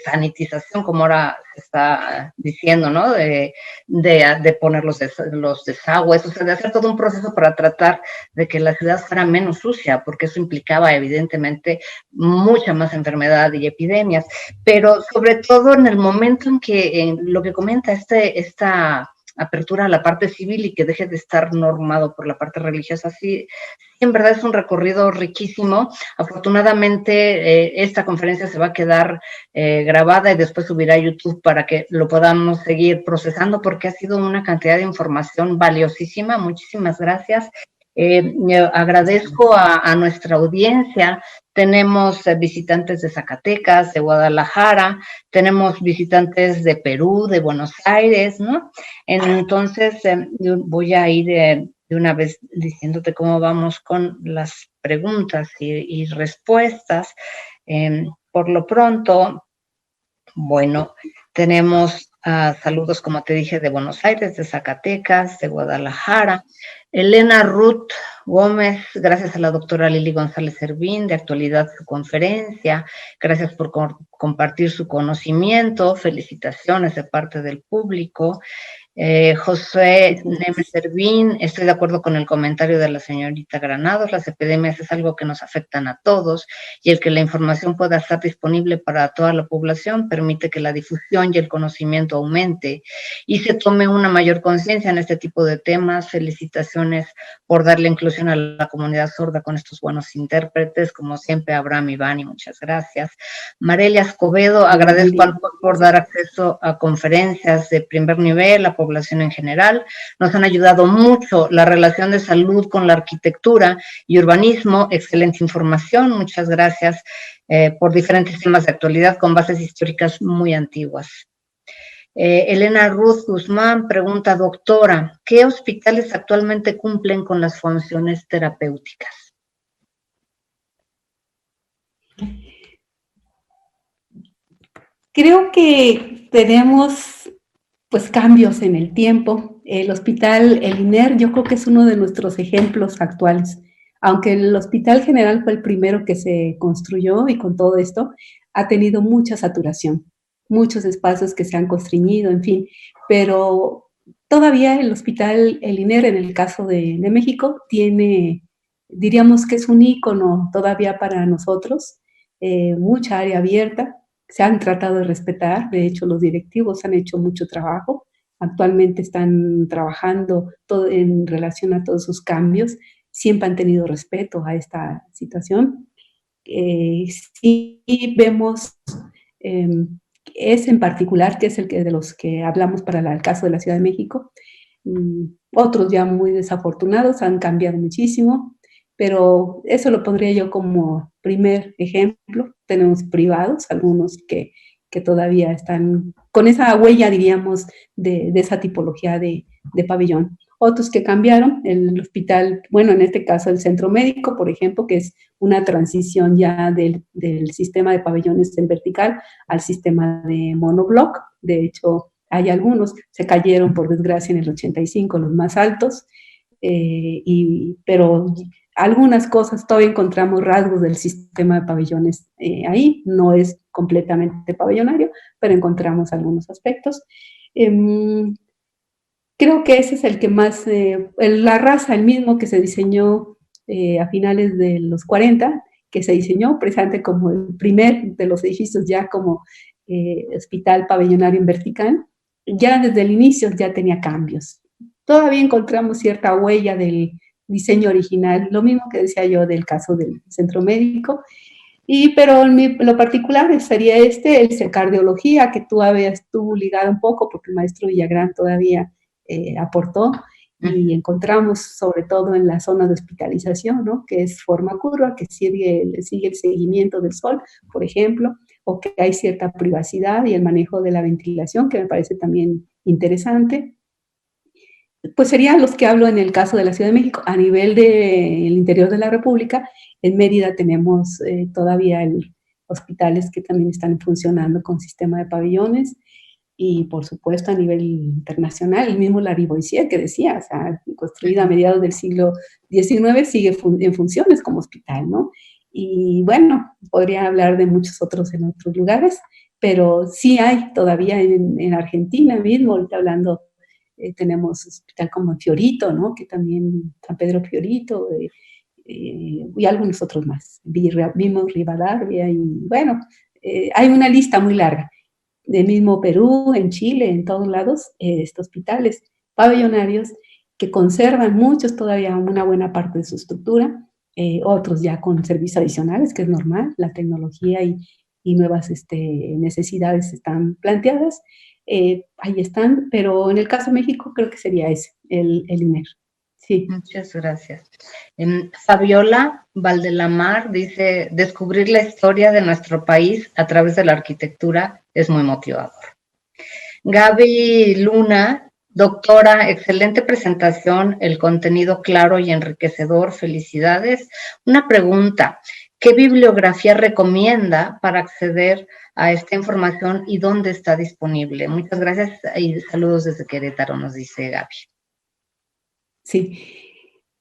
sanitización, como ahora se está diciendo, ¿no? De poner los desagües, o sea, de hacer todo un proceso para tratar de que la ciudad fuera menos sucia, porque eso implicaba evidentemente mucha más enfermedad y epidemias, pero sobre todo en el momento en que lo que comenta esta apertura a la parte civil y que deje de estar normado por la parte religiosa, sí, en verdad es un recorrido riquísimo. Afortunadamente, esta conferencia se va a quedar grabada y después subirá a YouTube para que lo podamos seguir procesando, porque ha sido una cantidad de información valiosísima. Muchísimas gracias. Agradezco a nuestra audiencia. Tenemos visitantes de Zacatecas, de Guadalajara, tenemos visitantes de Perú, de Buenos Aires, ¿no? Entonces, yo voy a ir de una vez diciéndote cómo vamos con las preguntas y respuestas. Por lo pronto, bueno, tenemos Saludos, como te dije, de Buenos Aires, de Zacatecas, de Guadalajara. Elena Ruth Gómez, gracias a la doctora Lili González Servín, de Actualidad su conferencia. Gracias por compartir su conocimiento. Felicitaciones de parte del público. José Nemes Servín, estoy de acuerdo con el comentario de la señorita Granados, las epidemias es algo que nos afectan a todos y el que la información pueda estar disponible para toda la población permite que la difusión y el conocimiento aumente y se tome una mayor conciencia en este tipo de temas. Felicitaciones por darle inclusión a la comunidad sorda con estos buenos intérpretes, como siempre Abraham Iván, y muchas gracias. Marelia Escobedo, agradezco al POC por dar acceso a conferencias de primer nivel, a población en general. Nos han ayudado mucho la relación de salud con la arquitectura y urbanismo. Excelente información. Muchas gracias por diferentes temas de actualidad con bases históricas muy antiguas. Elena Ruth Guzmán pregunta, doctora, ¿qué hospitales actualmente cumplen con las funciones terapéuticas? Creo que tenemos pues cambios en el tiempo. El hospital, el INER, yo creo que es uno de nuestros ejemplos actuales. Aunque el Hospital General fue el primero que se construyó y con todo esto, ha tenido mucha saturación, muchos espacios que se han constriñido, en fin. Pero todavía el hospital, el INER, en el caso de México, tiene, diríamos que es un ícono todavía para nosotros, mucha área abierta. Se han tratado de respetar, de hecho los directivos han hecho mucho trabajo, actualmente están trabajando todo en relación a todos sus cambios, siempre han tenido respeto a esta situación. Sí vemos ese en particular, que es el que de los que hablamos para el caso de la Ciudad de México, otros ya muy desafortunados, han cambiado muchísimo, pero eso lo pondría yo como primer ejemplo. Tenemos privados, algunos que todavía están con esa huella, diríamos, de esa tipología de pabellón. Otros que cambiaron, el hospital, bueno, en este caso el centro médico, por ejemplo, que es una transición ya del sistema de pabellones en vertical al sistema de monobloc. De hecho, hay algunos, se cayeron por desgracia en el 85, los más altos, pero algunas cosas todavía encontramos rasgos del sistema de pabellones ahí, no es completamente pabellonario, pero encontramos algunos aspectos. Creo que ese es el que más, la raza, el mismo que se diseñó a finales de los 40, que se diseñó precisamente como el primer de los edificios ya como hospital pabellonario en vertical, ya desde el inicio ya tenía cambios. Todavía encontramos cierta huella del diseño original, lo mismo que decía yo del caso del centro médico, pero en lo particular sería el cardiología, que tú estuvo ligado un poco porque el maestro Villagrán todavía aportó, y encontramos sobre todo en la zona de hospitalización, ¿no? Que es forma curva, que sigue el seguimiento del sol, por ejemplo, o que hay cierta privacidad y el manejo de la ventilación, que me parece también interesante. Pues serían los que hablo en el caso de la Ciudad de México. A nivel del interior de la República, en Mérida tenemos todavía hospitales que también están funcionando con sistema de pabellones, y por supuesto a nivel internacional, el mismo Lariboisière que decía, o sea, construida a mediados del siglo XIX, sigue en funciones como hospital, ¿no? Y bueno, podría hablar de muchos otros en otros lugares, pero sí hay todavía en Argentina mismo, ahorita hablando, tenemos hospital como Fiorito, ¿no? Que también, San Pedro Fiorito, y algunos otros más, vimos Rivadavia, y bueno, hay una lista muy larga. De mismo Perú, en Chile, en todos lados, estos hospitales pabellonarios que conservan muchos todavía una buena parte de su estructura, otros ya con servicios adicionales, que es normal, la tecnología y nuevas necesidades están planteadas, ahí están, pero en el caso de México creo que sería ese, el INER. Sí. Muchas gracias. Fabiola Valdelamar dice, descubrir la historia de nuestro país a través de la arquitectura es muy motivador. Gaby Luna, doctora, excelente presentación, el contenido claro y enriquecedor, felicidades. Una pregunta, ¿qué bibliografía recomienda para acceder a esta información y dónde está disponible? Muchas gracias y saludos desde Querétaro, nos dice Gaby. Sí.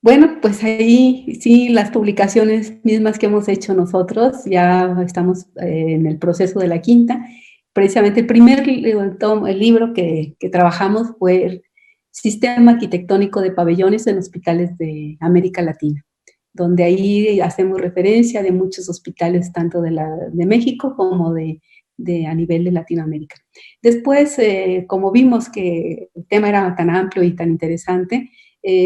Bueno, pues ahí sí, las publicaciones mismas que hemos hecho nosotros, ya estamos en el proceso de la quinta. Precisamente el primer el libro que trabajamos fue el Sistema Arquitectónico de Pabellones en Hospitales de América Latina, donde ahí hacemos referencia de muchos hospitales, tanto de México como de a nivel de Latinoamérica. Después, como vimos que el tema era tan amplio y tan interesante,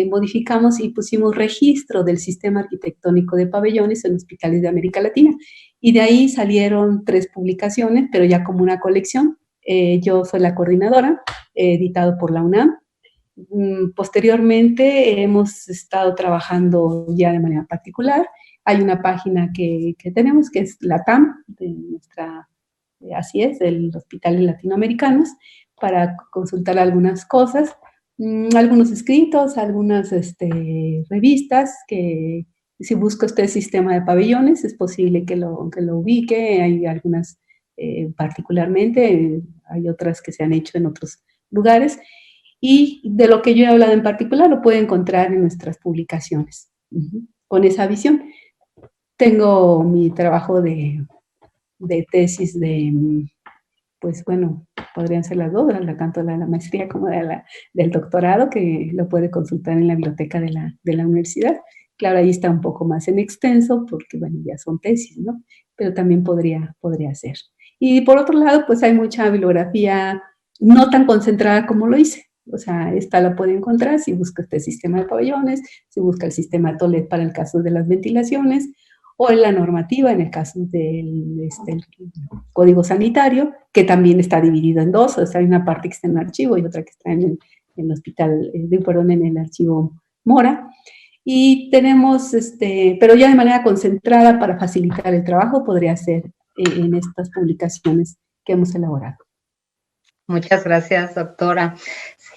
modificamos y pusimos registro del sistema arquitectónico de pabellones en hospitales de América Latina. Y de ahí salieron 3 publicaciones, pero ya como una colección. Yo soy la coordinadora, editado por la UNAM. Posteriormente hemos estado trabajando ya de manera particular. Hay una página que tenemos, que es la TAM, de nuestra, así es, del Hospitales Latinoamericanos, para consultar algunas cosas. Algunos escritos, algunas revistas que si busca usted sistema de pabellones es posible que lo ubique. Hay algunas particularmente, hay otras que se han hecho en otros lugares, y de lo que yo he hablado en particular lo puede encontrar en nuestras publicaciones. Con esa visión tengo mi trabajo de tesis pues bueno, podrían ser las dos, tanto la maestría como del doctorado, que lo puede consultar en la biblioteca de la universidad. Claro, ahí está un poco más en extenso, porque bueno, ya son tesis, ¿no? Pero también podría ser. Y por otro lado, pues hay mucha bibliografía no tan concentrada como lo hice. O sea, esta la puede encontrar si busca este sistema de pabellones, si busca el sistema TOLET para el caso de las ventilaciones, o en la normativa en el caso del código sanitario, que también está dividido en 2, o sea, hay una parte que está en el archivo y otra que está en el hospital, en el archivo Mora. Y tenemos, pero ya de manera concentrada para facilitar el trabajo, podría ser en estas publicaciones que hemos elaborado. Muchas gracias, doctora.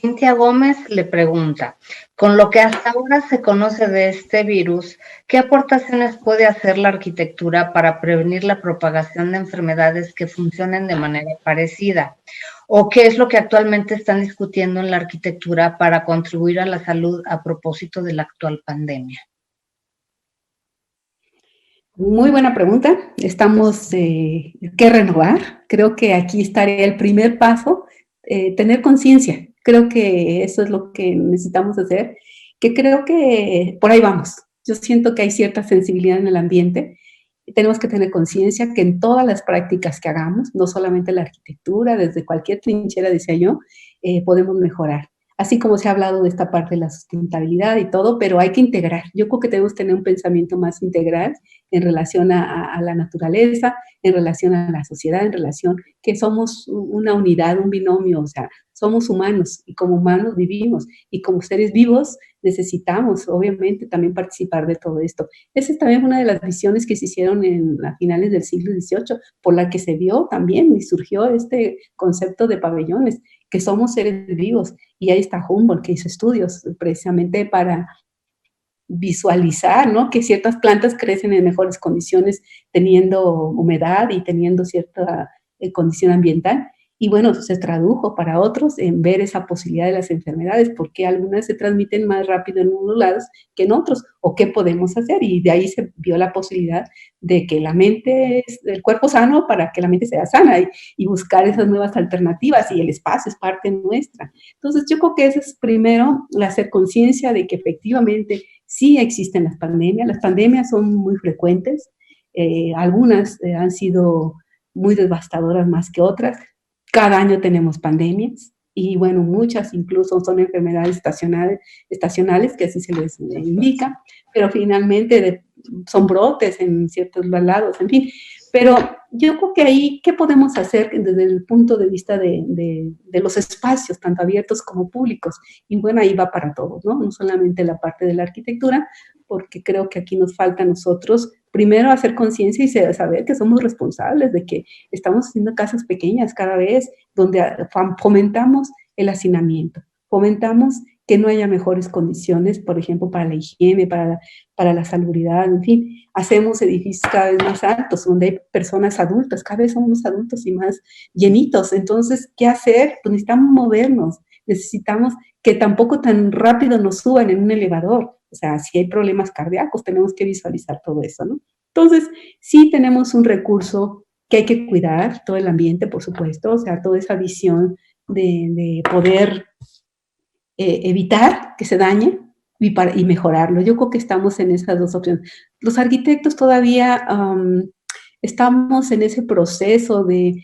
Cintia Gómez le pregunta, con lo que hasta ahora se conoce de este virus, ¿qué aportaciones puede hacer la arquitectura para prevenir la propagación de enfermedades que funcionen de manera parecida? ¿O qué es lo que actualmente están discutiendo en la arquitectura para contribuir a la salud a propósito de la actual pandemia? Muy buena pregunta. Estamos que renovar. Creo que aquí estaría el primer paso, tener conciencia. Creo que eso es lo que necesitamos hacer, que creo que por ahí vamos. Yo siento que hay cierta sensibilidad en el ambiente. Tenemos que tener conciencia que en todas las prácticas que hagamos, no solamente la arquitectura, desde cualquier trinchera, decía yo, podemos mejorar. Así como se ha hablado de esta parte de la sustentabilidad y todo, pero hay que integrar. Yo creo que tenemos que tener un pensamiento más integral en relación a la naturaleza, en relación a la sociedad, en relación que somos una unidad, un binomio, o sea, somos humanos y como humanos vivimos y como seres vivos necesitamos, obviamente, también participar de todo esto. Esa es también una de las visiones que se hicieron a finales del siglo XVIII, por la que se vio también y surgió este concepto de pabellones, que somos seres vivos. Y ahí está Humboldt, que hizo estudios precisamente para visualizar, ¿no?, que ciertas plantas crecen en mejores condiciones teniendo humedad y teniendo cierta condición ambiental. Y bueno, se tradujo para otros en ver esa posibilidad de las enfermedades, porque algunas se transmiten más rápido en unos lados que en otros, o qué podemos hacer. Y de ahí se vio la posibilidad de que la mente es el cuerpo sano para que la mente sea sana y buscar esas nuevas alternativas, y el espacio es parte nuestra. Entonces yo creo que eso es primero, hacer conciencia de que efectivamente sí existen las pandemias son muy frecuentes, algunas han sido muy devastadoras más que otras. Cada año tenemos pandemias y bueno, muchas incluso son enfermedades estacionales, que así se les indica, pero finalmente son brotes en ciertos lados, en fin. Pero yo creo que ahí, ¿qué podemos hacer desde el punto de vista de los espacios, tanto abiertos como públicos? Y bueno, ahí va para todos, ¿no? No solamente la parte de la arquitectura, porque creo que aquí nos falta a nosotros primero hacer conciencia y saber que somos responsables de que estamos haciendo casas pequeñas cada vez, donde fomentamos el hacinamiento, fomentamos que no haya mejores condiciones, por ejemplo, para la higiene, para la salubridad, en fin. Hacemos edificios cada vez más altos, donde hay personas adultas, cada vez somos adultos y más llenitos. Entonces, ¿qué hacer? Pues necesitamos movernos, necesitamos que tampoco tan rápido nos suban en un elevador. O sea, si hay problemas cardíacos, tenemos que visualizar todo eso, ¿no? Entonces, sí tenemos un recurso que hay que cuidar, todo el ambiente, por supuesto, o sea, toda esa visión de poder evitar que se dañe y mejorarlo. Yo creo que estamos en esas dos opciones. Los arquitectos todavía estamos en ese proceso de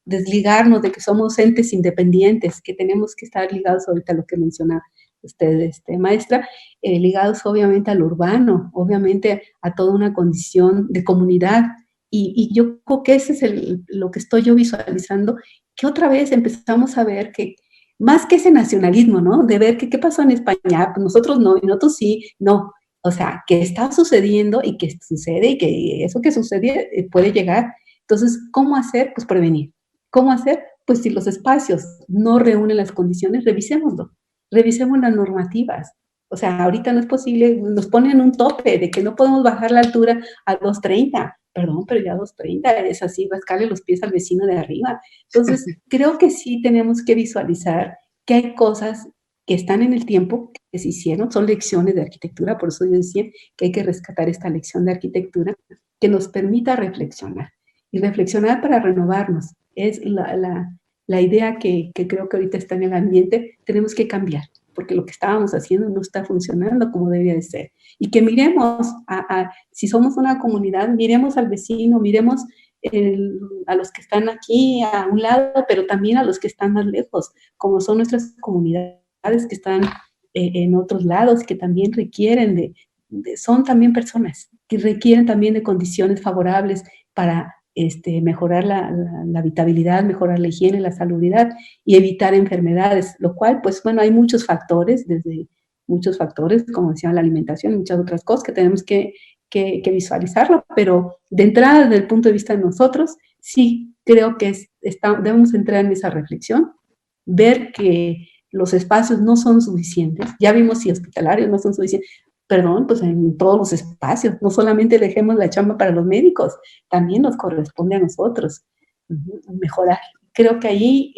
desligarnos de que somos entes independientes, que tenemos que estar ligados ahorita a lo que menciona usted, maestra, ligados obviamente al urbano, obviamente a toda una condición de comunidad. Y yo creo que ese es lo que estoy yo visualizando, que otra vez empezamos a ver que más que ese nacionalismo, ¿no? De ver que qué pasó en España, pues nosotros no, y nosotros sí, no. O sea, que está sucediendo y que sucede y que eso que sucede puede llegar. Entonces, ¿cómo hacer? Pues prevenir. ¿Cómo hacer? Pues si los espacios no reúnen las condiciones, revisémoslo. Revisemos las normativas. O sea, ahorita no es posible, nos ponen un tope de que no podemos bajar la altura a 2.30. Perdón, pero ya 2.30 es así, rascarle los pies al vecino de arriba. Entonces, creo que sí tenemos que visualizar que hay cosas que están en el tiempo, que se hicieron, son lecciones de arquitectura, por eso yo decía que hay que rescatar esta lección de arquitectura que nos permita reflexionar. Y reflexionar para renovarnos es la idea que creo que ahorita está en el ambiente. Tenemos que cambiar, porque lo que estábamos haciendo no está funcionando como debería de ser. Y que miremos, si somos una comunidad, miremos al vecino, miremos a los que están aquí a un lado, pero también a los que están más lejos, como son nuestras comunidades que están en otros lados, que también requieren son también personas, que requieren también de condiciones favorables para mejorar la habitabilidad, mejorar la higiene, la salubridad y evitar enfermedades, lo cual, pues bueno, hay muchos factores, como decía, la alimentación y muchas otras cosas que tenemos que visualizarlo, pero de entrada, desde el punto de vista de nosotros, sí creo que debemos entrar en esa reflexión, ver que los espacios no son suficientes, ya vimos si hospitalarios no son suficientes, perdón, pues en todos los espacios, no solamente dejemos la chamba para los médicos, también nos corresponde a nosotros mejorar. Creo que ahí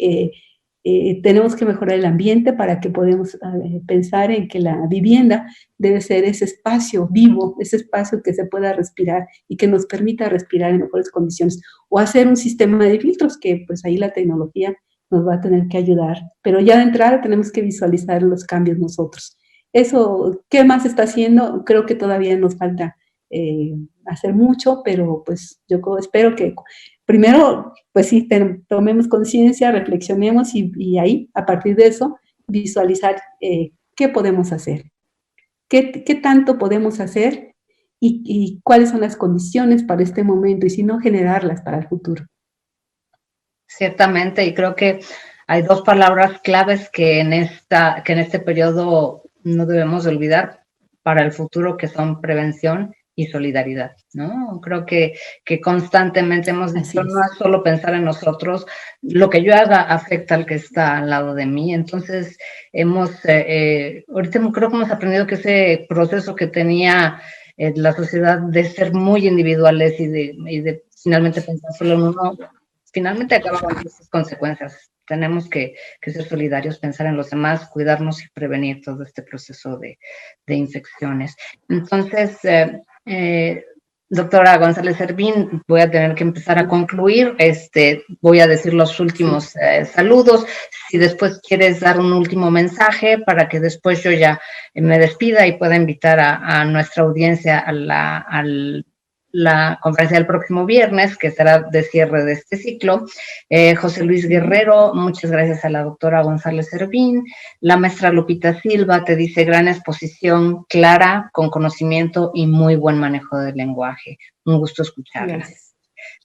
tenemos que mejorar el ambiente para que podamos pensar en que la vivienda debe ser ese espacio vivo, ese espacio que se pueda respirar y que nos permita respirar en mejores condiciones, o hacer un sistema de filtros que pues ahí la tecnología nos va a tener que ayudar, pero ya de entrada tenemos que visualizar los cambios nosotros. Eso, ¿qué más está haciendo? Creo que todavía nos falta hacer mucho, pero pues yo espero que primero, pues sí, tomemos conciencia, reflexionemos y ahí, a partir de eso, visualizar qué podemos hacer, qué tanto podemos hacer y cuáles son las condiciones para este momento y si no, generarlas para el futuro. Ciertamente, y creo que hay dos palabras claves que en este periodo no debemos de olvidar para el futuro, que son prevención y solidaridad, ¿no? Creo que constantemente hemos dicho, no es solo pensar en nosotros, lo que yo haga afecta al que está al lado de mí. Entonces, ahorita creo que hemos aprendido que ese proceso que tenía la sociedad de ser muy individuales y de finalmente pensar solo en uno, finalmente acaba con esas consecuencias. Tenemos que ser solidarios, pensar en los demás, cuidarnos y prevenir todo este proceso de infecciones. Entonces, doctora González Servín, voy a tener que empezar a concluir. Voy a decir los últimos saludos. Si después quieres dar un último mensaje para que después yo ya me despida y pueda invitar a nuestra audiencia a la conferencia del próximo viernes, que será de cierre de este ciclo. José Luis Guerrero, muchas gracias a la doctora González Servín. La maestra Lupita Silva te dice: gran exposición, clara, con conocimiento y muy buen manejo del lenguaje. Un gusto escucharla. Gracias.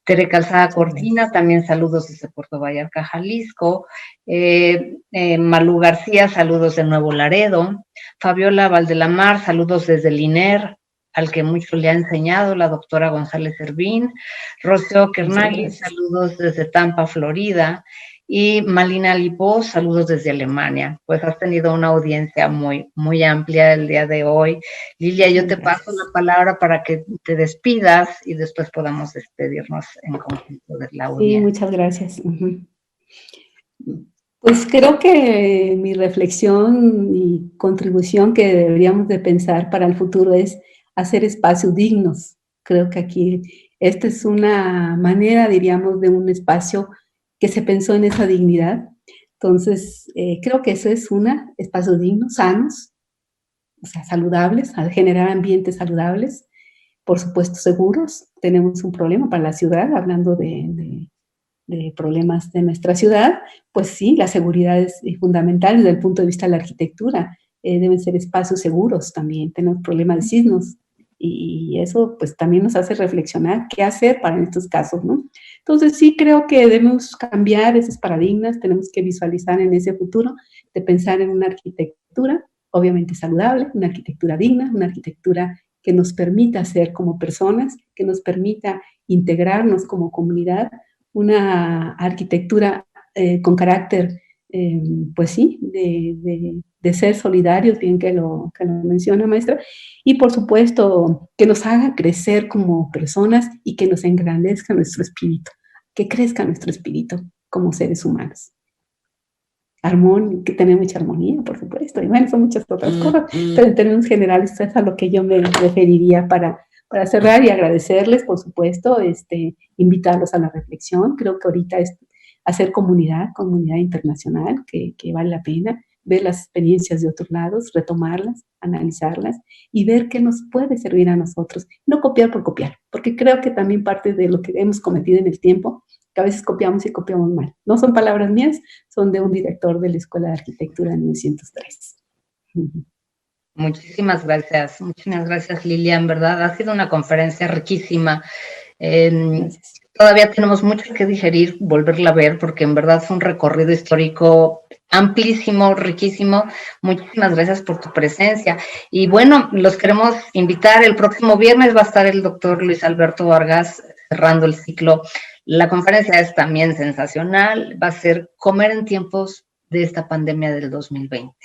Tere Calzada Cortina, también saludos desde Puerto Vallarta, Jalisco. Malú García, saludos de Nuevo Laredo. Fabiola Valdelamar, saludos desde el INER, al que mucho le ha enseñado la doctora González Servín. Rocío Kernagui, saludos desde Tampa, Florida. Y Malina Lipo, saludos desde Alemania. Pues has tenido una audiencia muy, muy amplia el día de hoy. Lilia, yo te paso la palabra para que te despidas y después podamos despedirnos en conjunto de la audiencia. Sí, muchas gracias. Pues creo que mi reflexión y contribución que deberíamos de pensar para el futuro es hacer espacios dignos. Creo que aquí esta es una manera, diríamos, de un espacio que se pensó en esa dignidad. Entonces, creo que eso es espacios dignos, sanos, o sea, saludables, a generar ambientes saludables, por supuesto seguros. Tenemos un problema para la ciudad, hablando de problemas de nuestra ciudad, pues sí, la seguridad es fundamental desde el punto de vista de la arquitectura. Deben ser espacios seguros también. Tenemos problemas de sismos y eso pues también nos hace reflexionar qué hacer para estos casos, ¿no? Entonces sí creo que debemos cambiar esos paradigmas, tenemos que visualizar en ese futuro de pensar en una arquitectura obviamente saludable, una arquitectura digna, una arquitectura que nos permita ser como personas, que nos permita integrarnos como comunidad, una arquitectura con carácter, pues sí, de ser solidarios, bien que lo menciona, maestra, y por supuesto que nos haga crecer como personas y que nos engrandezca nuestro espíritu, que crezca nuestro espíritu como seres humanos. Que tener mucha armonía, por supuesto, y bueno, son muchas otras cosas, pero en términos generales eso es a lo que yo me referiría para cerrar y agradecerles, por supuesto, invitarlos a la reflexión. Creo que ahorita es hacer comunidad internacional, que vale la pena, ver las experiencias de otros lados, retomarlas, analizarlas y ver qué nos puede servir a nosotros. No copiar por copiar, porque creo que también parte de lo que hemos cometido en el tiempo, que a veces copiamos y copiamos mal. No son palabras mías, son de un director de la Escuela de Arquitectura en 1903. Muchísimas gracias Lilia, en verdad ha sido una conferencia riquísima. Todavía tenemos mucho que digerir, volverla a ver, porque en verdad fue un recorrido histórico amplísimo, riquísimo. Muchísimas gracias por tu presencia. Y bueno, los queremos invitar, el próximo viernes va a estar el doctor Luis Alberto Vargas cerrando el ciclo. La conferencia es también sensacional, va a ser Comer en tiempos de esta pandemia del 2020.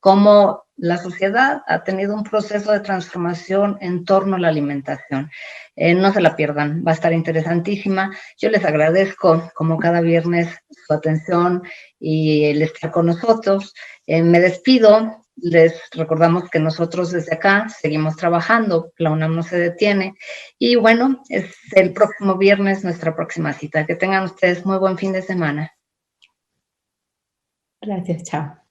Cómo la sociedad ha tenido un proceso de transformación en torno a la alimentación. No se la pierdan, va a estar interesantísima. Yo les agradezco, como cada viernes, su atención y el estar con nosotros. Me despido, les recordamos que nosotros desde acá seguimos trabajando, la UNAM no se detiene. Y bueno, es el próximo viernes nuestra próxima cita. Que tengan ustedes muy buen fin de semana. Gracias, chao.